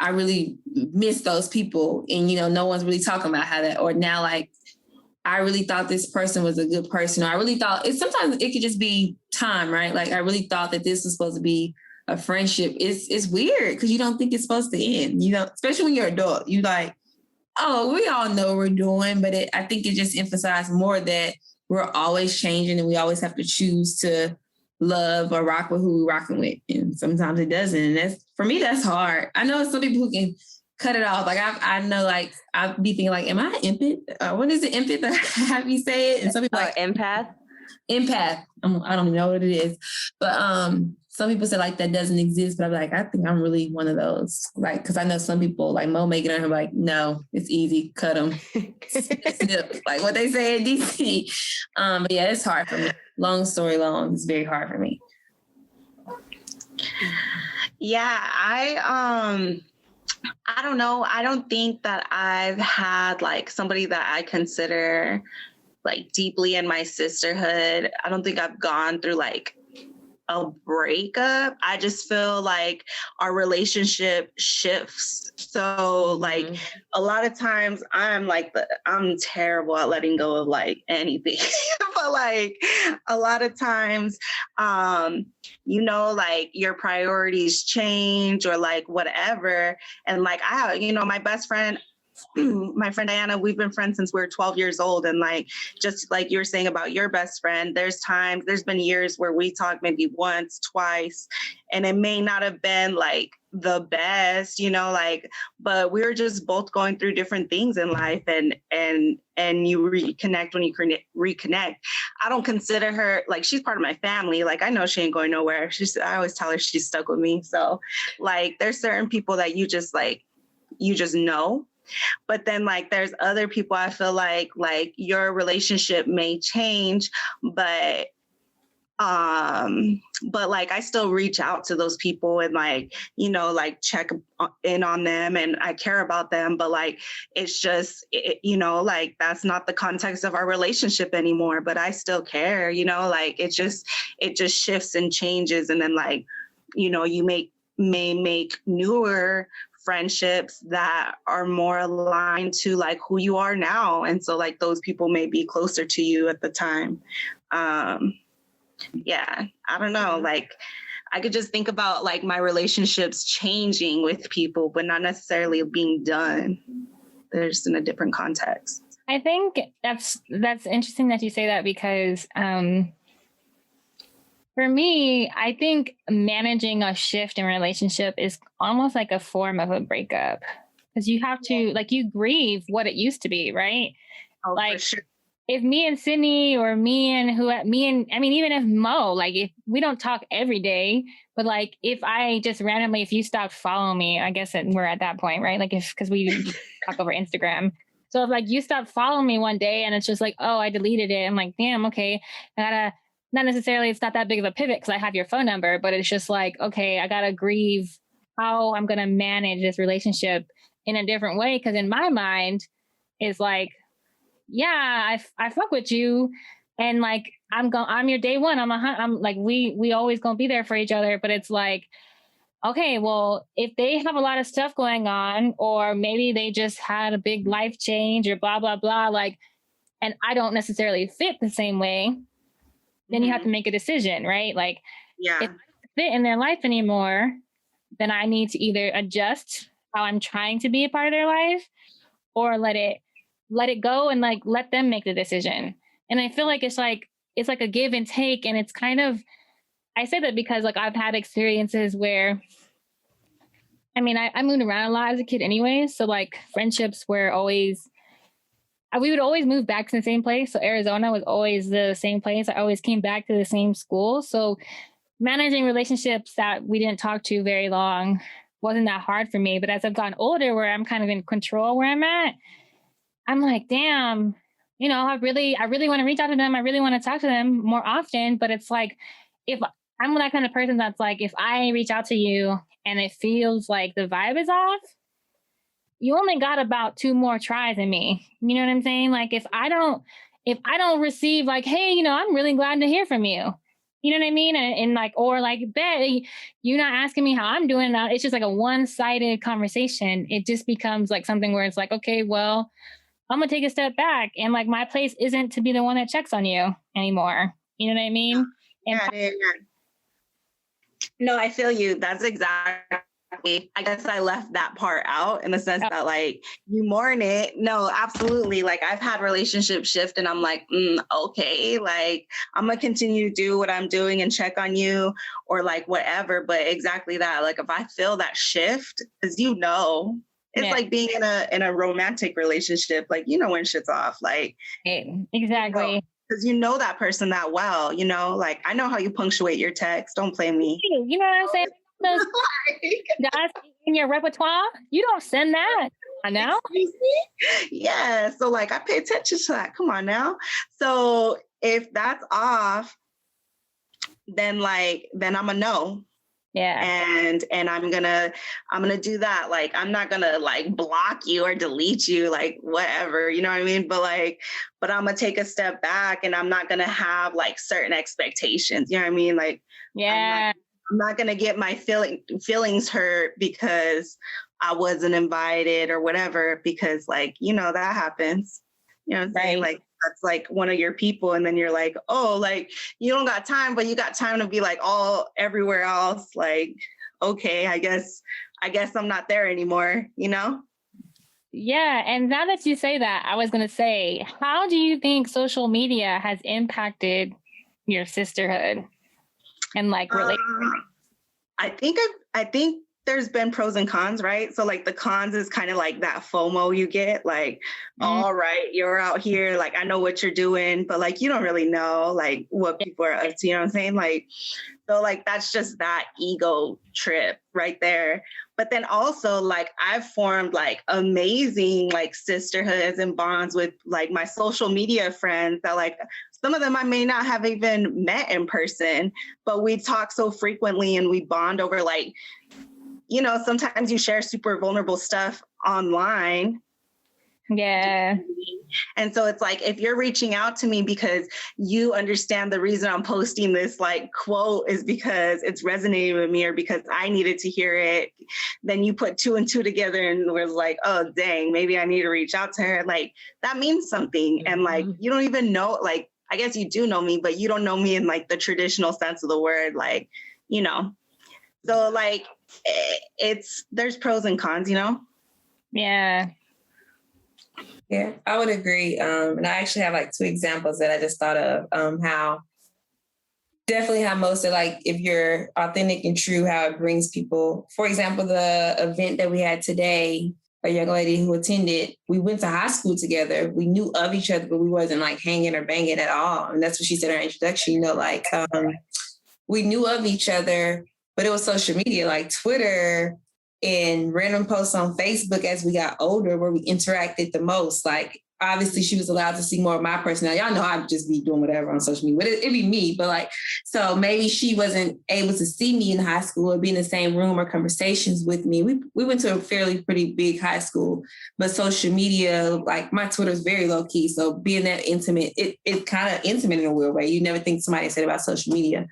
I really miss those people. And, you know, no one's really talking about how that, or now, like, I really thought this person was a good person. Or I really thought sometimes it could just be time, right? Like, I really thought that this was supposed to be a friendship. It's weird because you don't think it's supposed to end, you know, especially when you're an adult. You like, oh, we all know what we're doing. But I think it just emphasized more that we're always changing and we always have to choose to love or rock with who we're rocking with. And sometimes it doesn't. And for me, that's hard. I know some people who can cut it off. Like I know, like I'll be thinking, like, am I an empath? What is it, empath? That I have you say it, and some people like empath. Empath. I don't even know what it is, but some people say like that doesn't exist. But I'm like, I think I'm really one of those. Like, because I know some people like Mo make it on her like, no, it's easy, cut them, snip, like what they say in DC. But yeah, it's hard for me. Long story long, it's very hard for me. Yeah, I don't know. I don't think that I've had like somebody that I consider like deeply in my sisterhood. I don't think I've gone through like a breakup. I just feel like our relationship shifts. So like a lot of times I'm terrible at letting go of like anything. But like a lot of times, you know, like your priorities change or like whatever. And like I have, you know, my best friend, my friend Diana, we've been friends since we were 12 years old. And like, just like you were saying about your best friend, there's been years where we talked maybe once, twice, and it may not have been like the best, you know, like, but we were just both going through different things in life, and you reconnect when you reconnect. I don't consider her like, she's part of my family. Like, I know she ain't going nowhere. I always tell her she's stuck with me. So like, there's certain people that you just know. But then like there's other people I feel like your relationship may change, but like I still reach out to those people and like, you know, like check in on them, and I care about them, but like it's just you know, like that's not the context of our relationship anymore, but I still care, you know, like it just shifts and changes. And then like, you know, you may make newer friendships that are more aligned to like who you are now. And so like those people may be closer to you at the time. Yeah, I don't know. Like I could just think about like my relationships changing with people, but not necessarily being done. They're just in a different context. I think that's interesting that you say that, because for me, I think managing a shift in relationship is almost like a form of a breakup, because you have to like, you grieve what it used to be, right? Oh, like for sure. If me and Sydney, or even if Mo, like if we don't talk every day, but like if I just randomly, if you stopped following me, I guess we're at that point, right? Like because we talk over Instagram. So if like you stopped following me one day and it's just like, oh, I deleted it. I'm like, damn, okay. I gotta, not necessarily, it's not that big of a pivot because I have your phone number, but it's just like, okay, I gotta grieve how I'm gonna manage this relationship in a different way. Because in my mind, it's like, yeah, I fuck with you, and like I'm your day one. I'm like we always gonna be there for each other. But it's like, okay, well, if they have a lot of stuff going on, or maybe they just had a big life change, or blah blah blah, like, and I don't necessarily fit the same way, then you have to make a decision, right? Like, yeah, if I don't fit in their life anymore, then I need to either adjust how I'm trying to be a part of their life, or let it go and like let them make the decision. And I feel like it's like a give and take. And it's kind of, I say that because like I've had experiences where, I mean, I moved around a lot as a kid anyway. So like friendships were always, we would always move back to the same place. So Arizona was always the same place. I always came back to the same school. So managing relationships that we didn't talk to very long wasn't that hard for me. But as I've gotten older, where I'm kind of in control where I'm at, I'm like, damn, you know, I really want to reach out to them. I really want to talk to them more often. But it's like, if I'm that kind of person that's like, if I reach out to you and it feels like the vibe is off, you only got about 2 more tries in me. You know what I'm saying? Like if I don't receive like, hey, you know, I'm really glad to hear from you. You know what I mean? And like, or like, bet you're not asking me how I'm doing. It's just like a one-sided conversation. It just becomes like something where it's like, okay, well, I'm going to take a step back, and like my place isn't to be the one that checks on you anymore. You know what I mean? Yeah. No, I feel you. That's exactly, I guess I left that part out in the sense that like you mourn it. No, absolutely. Like I've had relationship shift and I'm like, okay, like I'm going to continue to do what I'm doing and check on you or like whatever. But exactly that, like if I feel that shift, because you know, It's like being in a romantic relationship. Like, you know, when shit's off, like, exactly. Because you know that person that well, you know, like, I know how you punctuate your text. Don't play me. You know what I'm saying? That's in your repertoire. You don't send that. I know. Excuse me? Yeah. So like, I pay attention to that. Come on now. So if that's off, then I'm a no. Yeah. And I'm gonna do that. Like, I'm not gonna like block you or delete you, like whatever, you know what I mean? But I'm gonna take a step back, and I'm not gonna have like certain expectations. You know what I mean? Like, yeah, I'm not gonna get my feelings hurt because I wasn't invited or whatever, because like, you know, that happens. You know what I'm saying? Like, that's like one of your people, and then you're like, oh, like, you don't got time, but you got time to be like all everywhere else. Like, okay, I guess I'm not there anymore, you know? Yeah. And now that you say that, I was going to say, how do you think social media has impacted your sisterhood and like relationships? I think there's been pros and cons, right? So like the cons is kind of like that FOMO you get, like, all right, you're out here, like, I know what you're doing, but like, you don't really know like what people are up to, you know what I'm saying? Like, so like, that's just that ego trip right there. But then also like, I've formed like amazing like sisterhoods and bonds with like my social media friends that like, some of them I may not have even met in person, but we talk so frequently and we bond over like, you know, sometimes you share super vulnerable stuff online. Yeah. And so it's like, if you're reaching out to me because you understand the reason I'm posting this like quote is because it's resonating with me or because I needed to hear it, then you put 2 and 2 together and was like, oh, dang, maybe I need to reach out to her. Like, that means something. And like, you don't even know, like, I guess you do know me, but you don't know me in like the traditional sense of the word, like, you know. So like, there's pros and cons, you know? Yeah. Yeah, I would agree. And I actually have like 2 examples that I just thought of, how most of like, if you're authentic and true, how it brings people. For example, the event that we had today, a young lady who attended, we went to high school together. We knew of each other, but we wasn't like hanging or banging at all. And that's what she said in her introduction, you know, like we knew of each other, but it was social media like Twitter and random posts on Facebook as we got older where we interacted the most. Like, obviously she was allowed to see more of my personality. Y'all know I'd just be doing whatever on social media, but it'd be me. But like, so maybe she wasn't able to see me in high school or be in the same room or conversations with me. We went to a fairly pretty big high school, but social media, like my Twitter is very low key. So being that intimate, it kind of intimate in a weird way. You never think somebody said about social media.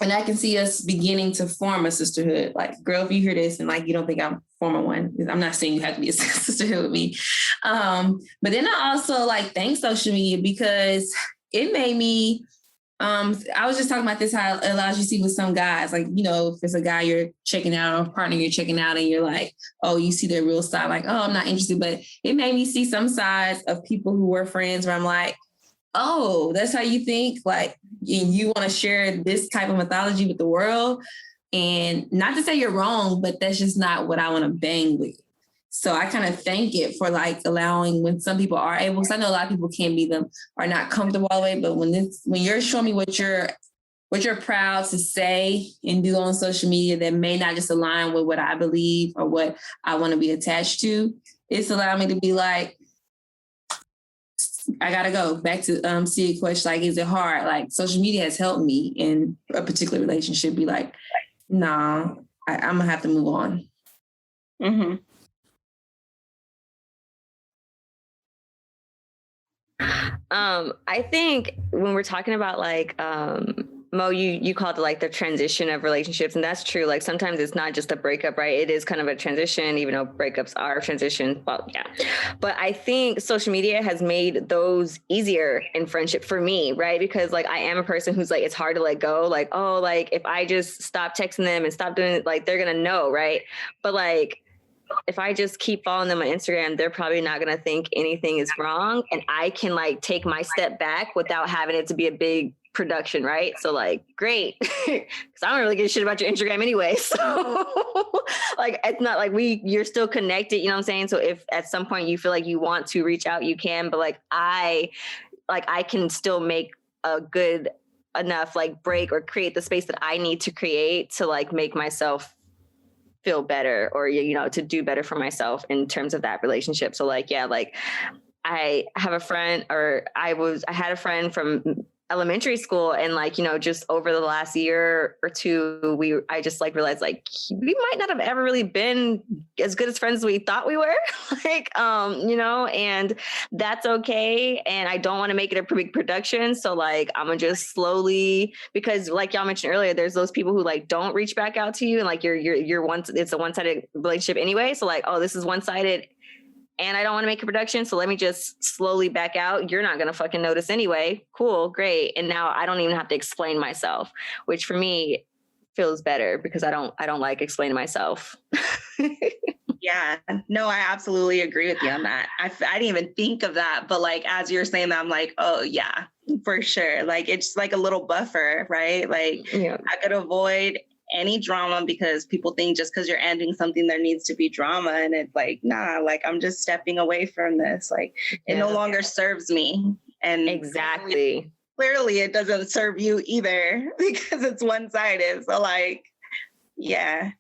And I can see us beginning to form a sisterhood. Like, girl, if you hear this and like, you don't think I'm forming one, I'm not saying you have to be a sisterhood with me. But then I also like thank social media because it made me, I was just talking about this, how it allows you to see with some guys, like, you know, if it's a guy you're checking out or a partner you're checking out and you're like, oh, you see their real side, like, oh, I'm not interested. But it made me see some sides of people who were friends where I'm like, oh, that's how you think? Like, you want to share this type of mythology with the world? And not to say you're wrong, but that's just not what I want to bang with. So I kind of thank it for like allowing when some people are able, because I know a lot of people can't be them, are not comfortable all the way. But when you're showing me what you're proud to say and do on social media that may not just align with what I believe or what I want to be attached to, it's allowed me to be like, I gotta go back to see a question, like, is it hard? Like, social media has helped me in a particular relationship be like, nah, I'm gonna have to move on. Mm-hmm. I think when we're talking about like Mo, you called it like the transition of relationships, and that's true. Like, sometimes it's not just a breakup, right? It is kind of a transition, even though breakups are a transition. Well, yeah. But I think social media has made those easier in friendship for me, right? Because like, I am a person who's like, it's hard to let go. Like, oh, like if I just stop texting them and stop doing it, like they're gonna know, right? But like, if I just keep following them on Instagram, they're probably not going to think anything is wrong. And I can like take my step back without having it to be a big production, right? So like, great, because I don't really give a shit about your Instagram anyway. So like, it's not like you're still connected, you know what I'm saying? So if at some point you feel like you want to reach out, you can, but like I can still make a good enough like break or create the space that I need to create to like make myself feel better, or, you know, to do better for myself in terms of that relationship. So like, yeah, like I have a friend, or I had a friend from elementary school, and like, you know, just over the last year or two, I just like realized like we might not have ever really been as good as friends as we thought we were. Like, you know, and that's okay. And I don't want to make it a big production. So like, I'm gonna just slowly, because like y'all mentioned earlier, there's those people who like don't reach back out to you, and like it's a one-sided relationship anyway. So like, oh, this is one-sided, and I don't want to make a production, so let me just slowly back out. You're not going to fucking notice anyway. Cool, great. And now I don't even have to explain myself, which for me feels better, because I don't like explaining myself. Yeah, no, I absolutely agree with you on that. I didn't even think of that, but like, as you're saying that, I'm like, oh yeah, for sure. Like, it's like a little buffer, right? Like, yeah. I could avoid any drama, because people think just because you're ending something, there needs to be drama. And it's like, nah, like, I'm just stepping away from this. Like, it no longer serves me. And exactly. Clearly it doesn't serve you either, because it's one-sided. So like, yeah,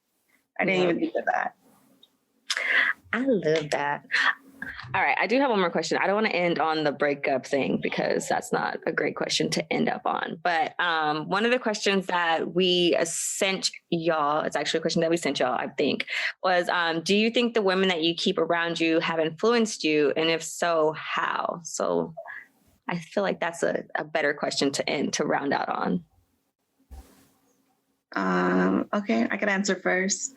I didn't even think of that. I love that. All right, I do have one more question. I don't want to end on the breakup thing, because that's not a great question to end up on. But one of the questions that we sent y'all, it's actually a question that we sent y'all, I think, was, do you think the women that you keep around you have influenced you? And if so, how? So I feel like that's a better question to round out on. Okay, I can answer first.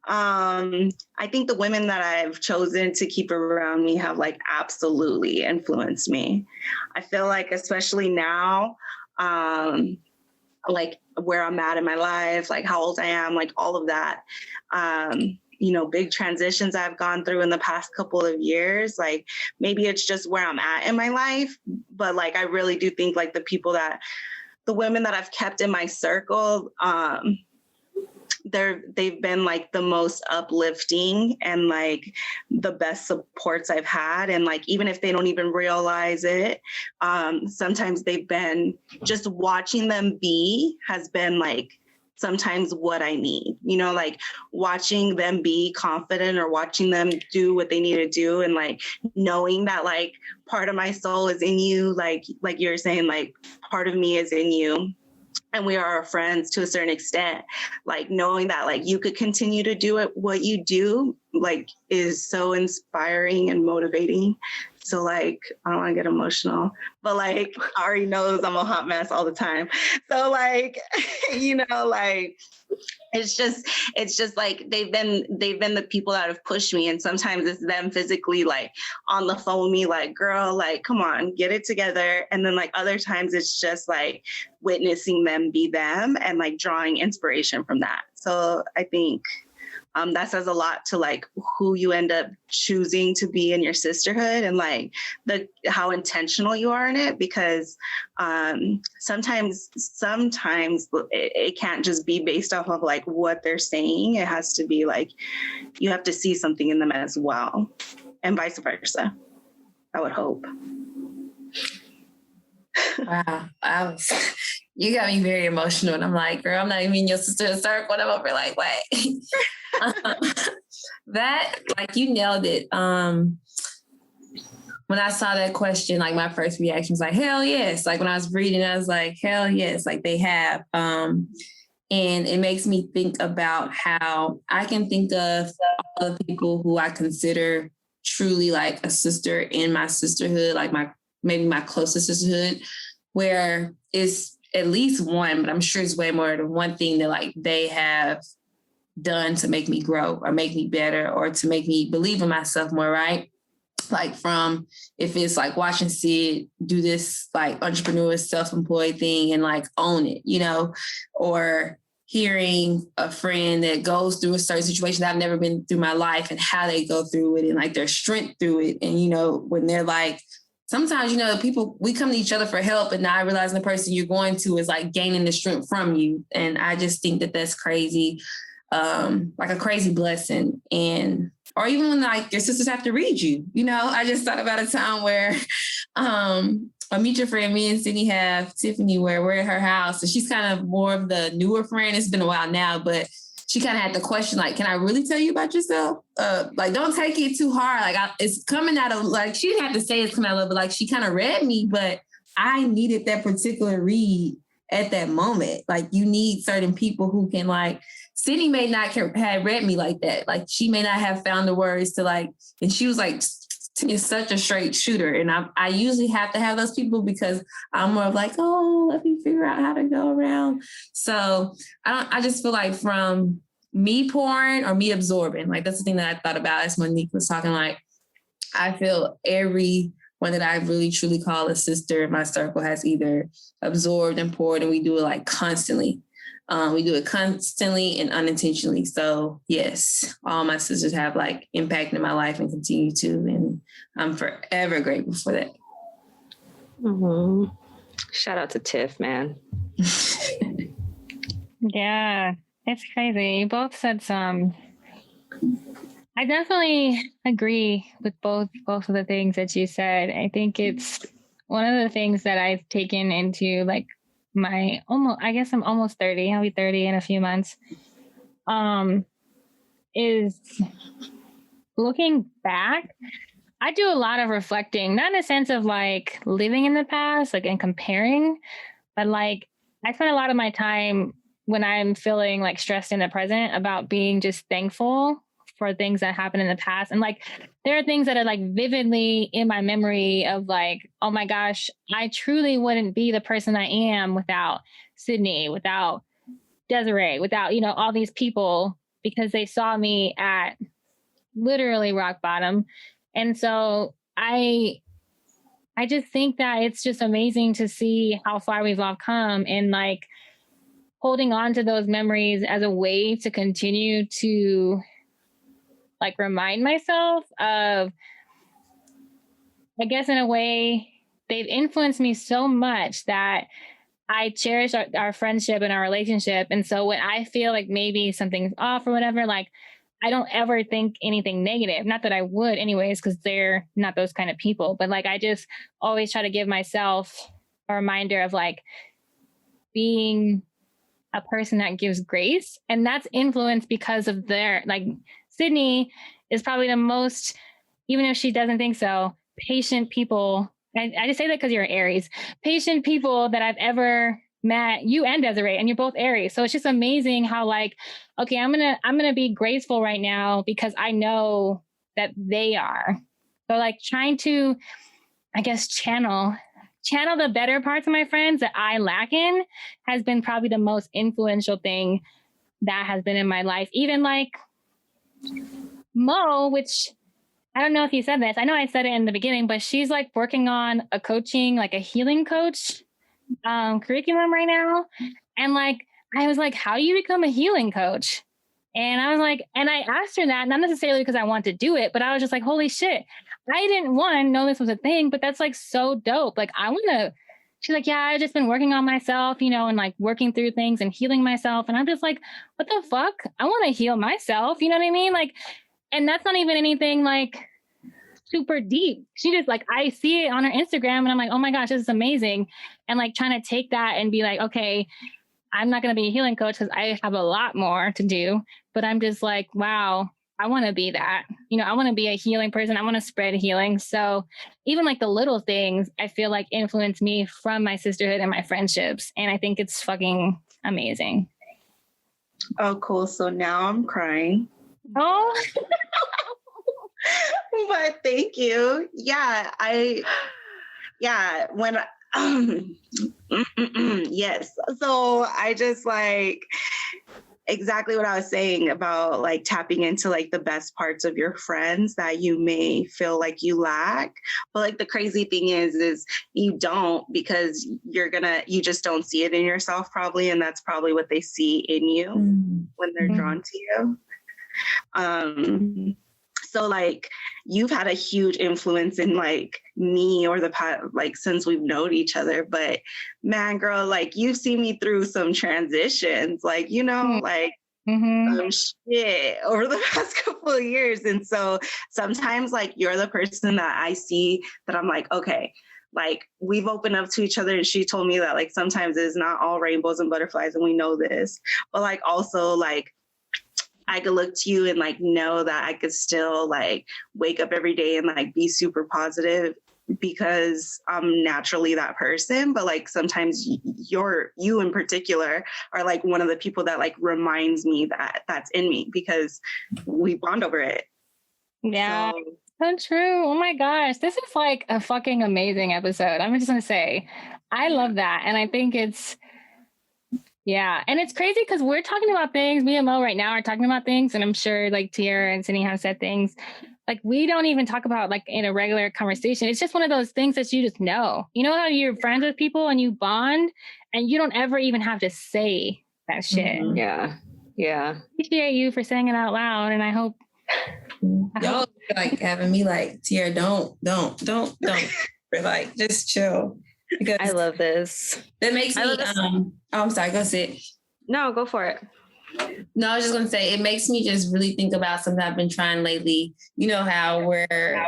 I think the women that I've chosen to keep around me have like absolutely influenced me. I feel like, especially now, like where I'm at in my life, like how old I am, like all of that, you know, big transitions I've gone through in the past couple of years. Like, maybe it's just where I'm at in my life, but like, I really do think like the women that I've kept in my circle, they've been like the most uplifting and like the best supports I've had. And like, even if they don't even realize it, sometimes they've been, just watching them be has been like sometimes what I need, you know, like watching them be confident or watching them do what they need to do. And like knowing that like part of my soul is in you, like you're saying, like part of me is in you. And we are friends to a certain extent, like knowing that like you could continue to do what you do, like is so inspiring and motivating. So like, I don't want to get emotional, but like, Ari knows I'm a hot mess all the time. So like, you know, like, it's just like, they've been the people that have pushed me. And sometimes it's them physically like on the phone with me, like, girl, like, come on, get it together. And then like other times it's just like witnessing them be them and like drawing inspiration from that. So I think that says a lot to like who you end up choosing to be in your sisterhood, and like how intentional you are in it, because sometimes it can't just be based off of like what they're saying. It has to be like, you have to see something in them as well, and vice versa, I would hope. Wow. You got me very emotional. And I'm like, girl, I'm not even your sister in circle. And I'm over like, wait. That, like, you nailed it. When I saw that question, like my first reaction was like, hell yes. Like when I was reading, I was like, hell yes, like they have. And it makes me think about how I can think of all the people who I consider truly like a sister in my sisterhood, like maybe my closest sisterhood, where it's at least one, but I'm sure it's way more than one thing that like they have done to make me grow or make me better or to make me believe in myself more, right? Like from, if it's like watching Sid do this like entrepreneur self-employed thing and like own it, you know, or hearing a friend that goes through a certain situation that I've never been through my life and how they go through it and like their strength through it. And, you know, when they're like sometimes, we come to each other for help, and not realizing the person you're going to is like gaining the strength from you. And I just think that that's crazy, like a crazy blessing. And, or even when like your sisters have to read you, I just thought about a time where, a mutual friend, me and Sydney have Tiffany, where we're at her house. And she's kind of more of the newer friend. It's been a while now, but she kind of had the question, like, can I really tell you about yourself? Like, don't take it too hard. Like, it's coming out of, like, she didn't have to say it's coming out of love, but like, she kind of read me, but I needed that particular read at that moment. Like, you need certain people who can, like, Sydney may not have read me like that. Like, she may not have found the words to, like, and she was like, is such a straight shooter. And I usually have to have those people because I'm more of like, oh, let me figure out how to go around. So I just feel like from me pouring or me absorbing, like that's the thing that I thought about as Monique was talking, like, I feel everyone that I really truly call a sister in my circle has either absorbed and poured, and we do it like constantly. We do it constantly and unintentionally. So yes, all my sisters have like impacted my life and continue to, and I'm forever grateful for that. Mm-hmm. Shout out to Tiff, man. Yeah, it's crazy. You both said some. I definitely agree with both of the things that you said. I think it's one of the things that I've taken into like I'm almost 30. I'll be 30 in a few months. Is looking back, I do a lot of reflecting, not in a sense of like living in the past, like and comparing, but like I spend a lot of my time when I'm feeling like stressed in the present about being just thankful for things that happened in the past. And like, there are things that are like vividly in my memory of like, oh my gosh, I truly wouldn't be the person I am without Sydney, without Desiree, without, all these people, because they saw me at literally rock bottom. And so I just think that it's just amazing to see how far we've all come, and like holding on to those memories as a way to continue to like remind myself of, I guess in a way, they've influenced me so much that I cherish our friendship and our relationship. And so when I feel like maybe something's off or whatever, like I don't ever think anything negative. Not that I would anyways, because they're not those kind of people. But like I just always try to give myself a reminder of like being a person that gives grace. And that's influenced because of their, like, Sydney is probably the most, even if she doesn't think so, patient people. I just say that because you're an Aries. Patient people that I've ever met, you and Desiree, and you're both Aries. So it's just amazing how like, okay, I'm gonna be graceful right now because I know that they are. So like trying to, I guess, channel the better parts of my friends that I lack in has been probably the most influential thing that has been in my life. Even like Mo, which I don't know if you said this. I know I said it in the beginning, but she's like working on a coaching, like a healing coach curriculum right now. And like, I was like, how do you become a healing coach? And I was like, and I asked her that, not necessarily because I want to do it, but I was just like, holy shit. I didn't know this was a thing, but that's like so dope. Like she's like, yeah, I've just been working on myself, and like working through things and healing myself. And I'm just like, what the fuck? I want to heal myself. You know what I mean? Like, and that's not even anything like super deep. She just like, I see it on her Instagram and I'm like, oh my gosh, this is amazing. And like trying to take that and be like, okay, I'm not going to be a healing coach because I have a lot more to do, but I'm just like, wow, I want to be that. I want to be a healing person. I want to spread healing. So even like the little things I feel like influence me from my sisterhood and my friendships. And I think it's fucking amazing. Oh, cool. So now I'm crying. Oh, but thank you. Yeah, when yes. So I just like exactly what I was saying about like tapping into like the best parts of your friends that you may feel like you lack. But like the crazy thing is you don't, because you just don't see it in yourself probably. And that's probably what they see in you when they're drawn to you. So like you've had a huge influence in like me or like since we've known each other. But man, girl, like you've seen me through some transitions, like, you know, like shit over the past couple of years. And so sometimes like you're the person that I see that I'm like, okay, like we've opened up to each other, and she told me that like sometimes it's not all rainbows and butterflies, and we know this, but like also like I could look to you and like know that I could still like wake up every day and like be super positive because I'm naturally that person. But like sometimes you in particular are like one of the people that like reminds me that that's in me because we bond over it. Yeah. So true. Oh my gosh. This is like a fucking amazing episode. I'm just going to say, I love that. And I think yeah. And it's crazy because we're talking about things, me and Mo right now are talking about things. And I'm sure like Tiara and Cindy have said things like we don't even talk about like in a regular conversation. It's just one of those things that you just know. You know how you're friends with people and you bond and you don't ever even have to say that shit. Yeah. Yeah. Appreciate you for saying it out loud. And I hope y'all like having me like, Tiara, don't. But like, just chill. Because I love this. That makes me, I'm sorry, go sit. No, go for it. No, I was just going to say, it makes me just really think about something I've been trying lately. You know how we're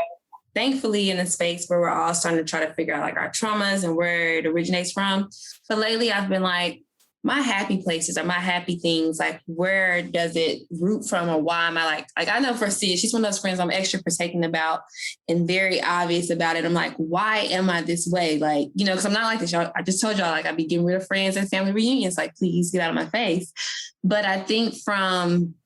thankfully in a space where we're all starting to try to figure out like our traumas and where it originates from. But lately I've been like, my happy places are my happy things. Like, where does it root from, or why am I like I know for Sia, she's one of those friends I'm extra protecting about and very obvious about it. I'm like, why am I this way? Like, you know, because I'm not like this. Y'all, I just told y'all, like, I'd be getting rid of friends and family reunions. Like, please get out of my face. But I think from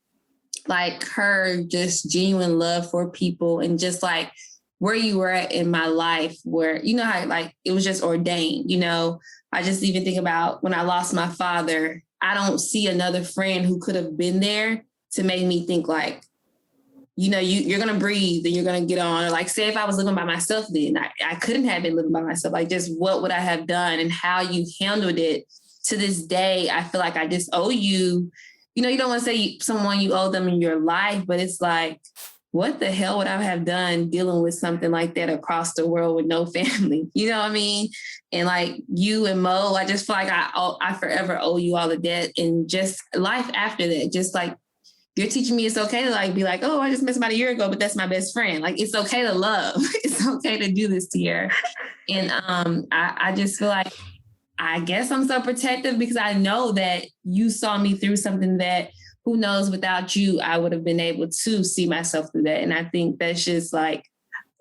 like her just genuine love for people and just like where you were at in my life, where, you know, how like it was just ordained, you know. I just even think about when I lost my father, I don't see another friend who could have been there to make me think like, you know, you're going to breathe and you're going to get on. Or like, say if I was living by myself then, I couldn't have been living by myself. Like, just what would I have done and how you handled it to this day. I feel like I just owe you, you know, you don't want to say someone you owe them in your life, but it's like, what the hell would I have done dealing with something like that across the world with no family? You know what I mean? And like you and Mo, I just feel like I forever owe you all the debt, and just life after that. Just like you're teaching me it's okay to like be like, oh, I just met somebody a year ago, but that's my best friend. Like, it's okay to love. It's okay to do this to her. And I just feel like, I guess I'm so protective because I know that you saw me through something that, who knows, without you, I would have been able to see myself through that. And I think that's just like,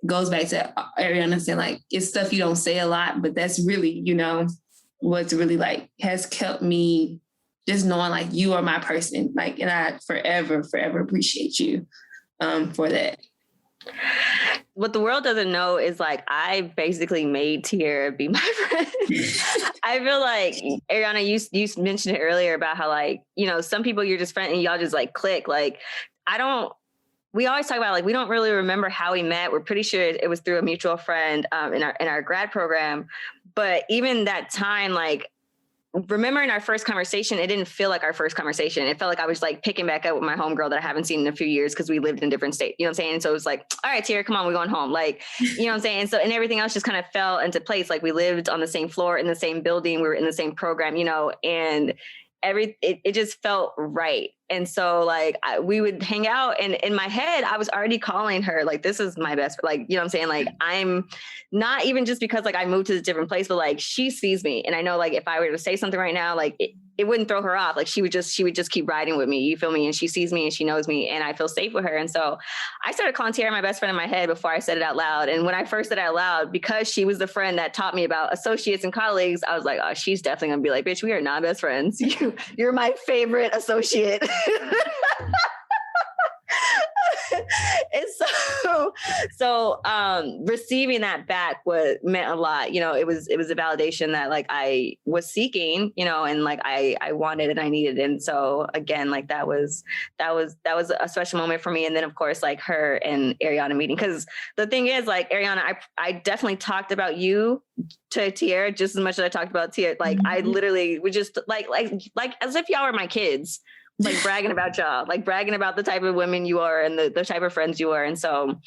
goes back to Ariana saying like, it's stuff you don't say a lot, but that's really, you know, what's really like has kept me just knowing like you are my person. Like, and I forever appreciate you for that. What the world doesn't know is like, I basically made Tiara be my friend. I feel like, Ariana, you mentioned it earlier about how like, you know, some people you're just friends and y'all just like click. Like, we always talk about like, we don't really remember how we met. We're pretty sure it was through a mutual friend in our grad program. But even that time, like, remembering our first conversation, it didn't feel like our first conversation. It felt like I was like picking back up with my homegirl that I haven't seen in a few years because we lived in different states. You know what I'm saying? And so it was like, all right, Tiara, come on, we're going home. Like, you know what I'm saying? And so, and everything else just kind of fell into place. Like, we lived on the same floor in the same building. We were in the same program, you know, and it just felt right. And so like we would hang out, and in my head, I was already calling her like, this is my best, like, you know what I'm saying? Like, I'm not even just because like I moved to a different place, but like she sees me. And I know like if I were to say something right now, like it wouldn't throw her off. Like she would just keep riding with me. You feel me? And she sees me and she knows me and I feel safe with her. And so I started calling Tiara my best friend in my head before I said it out loud. And when I first said it out loud, because she was the friend that taught me about associates and colleagues, I was like, oh, she's definitely gonna be like, bitch, we are not best friends. You're my favorite associate. And so receiving that back meant a lot. You know, it was a validation that like I was seeking, you know, and like I wanted and I needed. And so again, like that was a special moment for me. And then of course, like her and Ariana meeting, because the thing is like, Ariana, I definitely talked about you to Tiara just as much as I talked about Tiara. Like I literally would just like as if y'all were my kids. like bragging about y'all, like bragging about the type of women you are and the type of friends you are. And so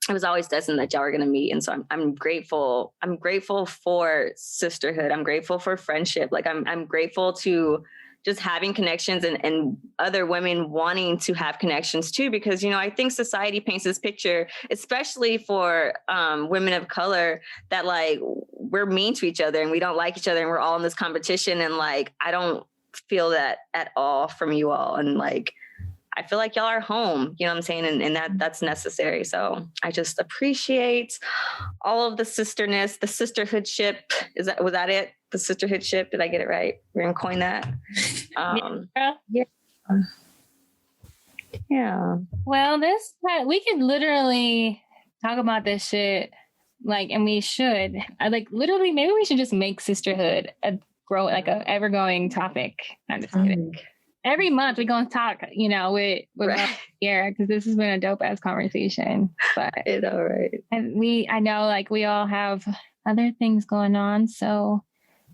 it was always destined that y'all were going to meet. And so I'm grateful. I'm grateful for sisterhood. I'm grateful for friendship. Like I'm grateful to just having connections and other women wanting to have connections too, because, you know, I think society paints this picture, especially for women of color, that like we're mean to each other and we don't like each other and we're all in this competition. And like, I don't feel that at all from you all. And like, I feel like y'all are home, you know what I'm saying? And that's necessary. So I just appreciate all of the sisterness, the sisterhood ship. Was that it? The sisterhood ship? Did I get it right? We're going to coin that. Yeah. Well, we could literally talk about this shit, like, and we should. Literally, maybe we should just make sisterhood a ever growing topic. I'm just kidding. Every month we gonna talk, you know, with Tiara, because this has been a dope ass conversation. But it's all right. And I know like we all have other things going on, so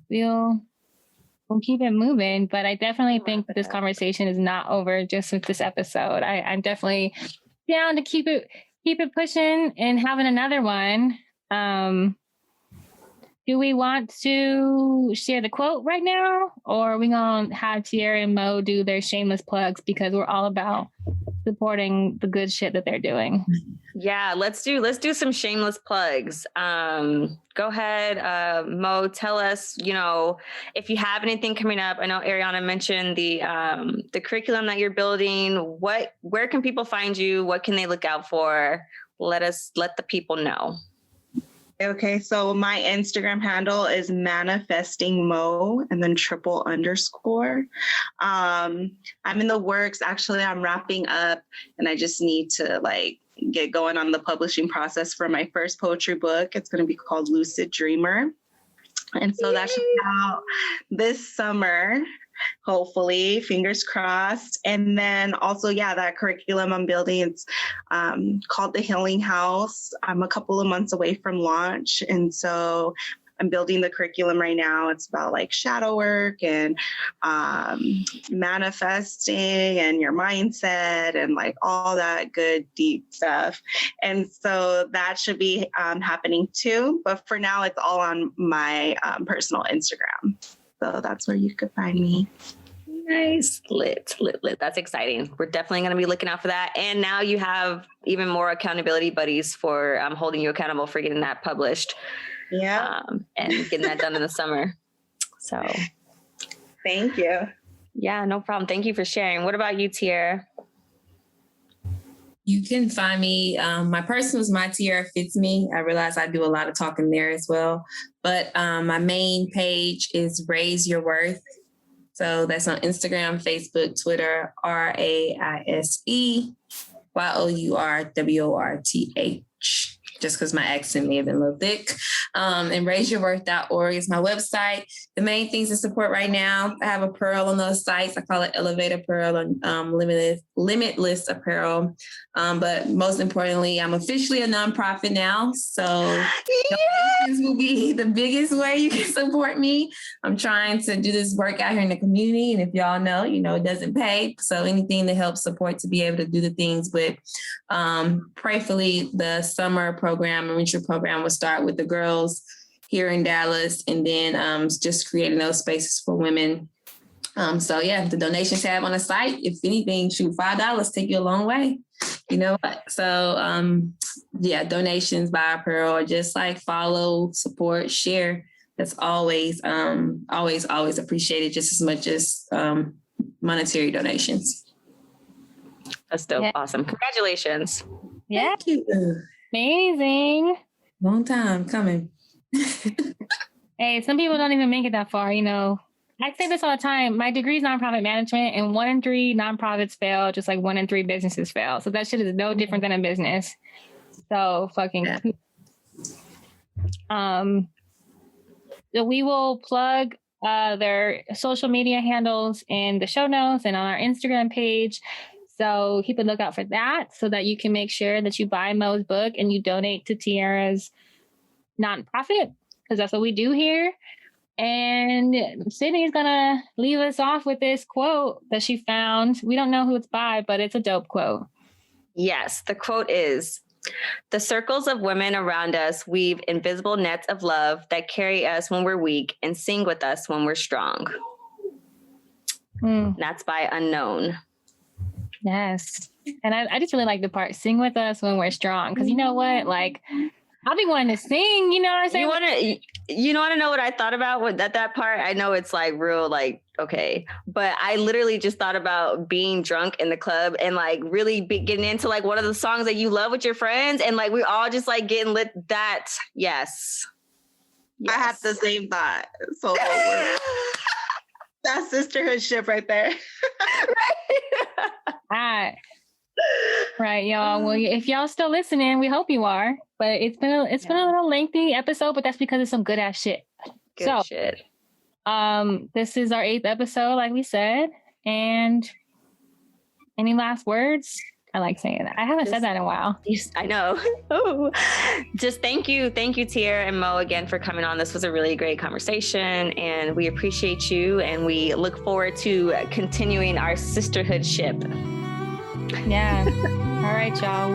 we'll keep it moving. But I definitely think that this conversation is not over just with this episode. I'm definitely down to keep it pushing and having another one. Do we want to share the quote right now, or are we gonna have Tiara and Mo do their shameless plugs, because we're all about supporting the good shit that they're doing? Yeah, let's do some shameless plugs. Go ahead, Mo. Tell us, you know, if you have anything coming up. I know Ariana mentioned the curriculum that you're building. Where can people find you? What can they look out for? Let the people know. Okay, so my Instagram handle is manifestingmo and then _. I'm in the works. Actually, I'm wrapping up and I just need to like get going on the publishing process for my first poetry book. It's going to be called Lucid Dreamer. And so that should be out this summer, hopefully, fingers crossed. And then also, that curriculum I'm building, it's called The Healing House. I'm a couple of months away from launch. And so I'm building the curriculum right now. It's about like shadow work and manifesting and your mindset and like all that good, deep stuff. And so that should be happening too. But for now, it's all on my personal Instagram. So that's where you could find me. Nice. Lit. That's exciting. We're definitely going to be looking out for that. And now you have even more accountability buddies for holding you accountable for getting that published. Yeah. And getting that done in the summer. So thank you. Yeah, no problem. Thank you for sharing. What about you, Tiara? You can find me. My personal is My Tiara Fits Me. I realize I do a lot of talking there as well. But my main page is Raise Your Worth. So that's on Instagram, Facebook, Twitter, RAISEYOURWORTH. Just because my accent may have been a little thick. And raiseyourworth.org is my website. The main things to support right now, I have apparel on those sites. I call it Elevate Apparel and Limitless Apparel. But most importantly, I'm officially a nonprofit now. So donations will be the biggest way you can support me. I'm trying to do this work out here in the community. And if y'all know, it doesn't pay. So anything to help support to be able to do the things. But prayerfully, the summer program, enrichment program, will start with the girls here in Dallas, and then just creating those spaces for women. So the donation tab on the site, if anything, shoot, $5 take you a long way. You know what? So donations, buy apparel, or just like follow, support, share. That's always appreciated just as much as monetary donations. That's dope. Yeah. Awesome. Congratulations. Yeah. Thank you. Amazing. Long time coming. Hey, some people don't even make it that far, I say this all the time. My degree is nonprofit management, and 1 in 3 nonprofits fail, just like 1 in 3 businesses fail. So that shit is no different than a business. So fucking. Yeah. So we will plug their social media handles in the show notes and on our Instagram page. So keep a lookout for that, so that you can make sure that you buy Mo's book and you donate to Tiara's nonprofit, because that's what we do here. And Sydney's gonna leave us off with this quote that she found. We don't know who it's by, but it's a dope quote. Yes, the quote is, "The circles of women around us weave invisible nets of love that carry us when we're weak and sing with us when we're strong." That's by Unknown. Yes. And I just really like the part, "sing with us when we're strong." Because you know what? Like, I'll be wanting to sing, you know what I'm saying? You want to know what I thought about with that part? I know it's like real, like, okay, but I literally just thought about being drunk in the club and like really getting into like one of the songs that you love with your friends, and like we all just like getting lit. Yes. I had the same thought. So that's sisterhood ship right there. Right, y'all. Well, if y'all still listening, we hope you are. But it's been a little lengthy episode, but that's because it's some good ass shit. Good shit. This is our 8th episode, like we said. And any last words? I like saying that. I haven't said that in a while. I know. Oh, just thank you, Tiara and Mo, again for coming on. This was a really great conversation, and we appreciate you. And we look forward to continuing our sisterhood ship. Yeah. All right, y'all.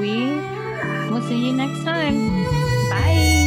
We'll see you next time. Bye.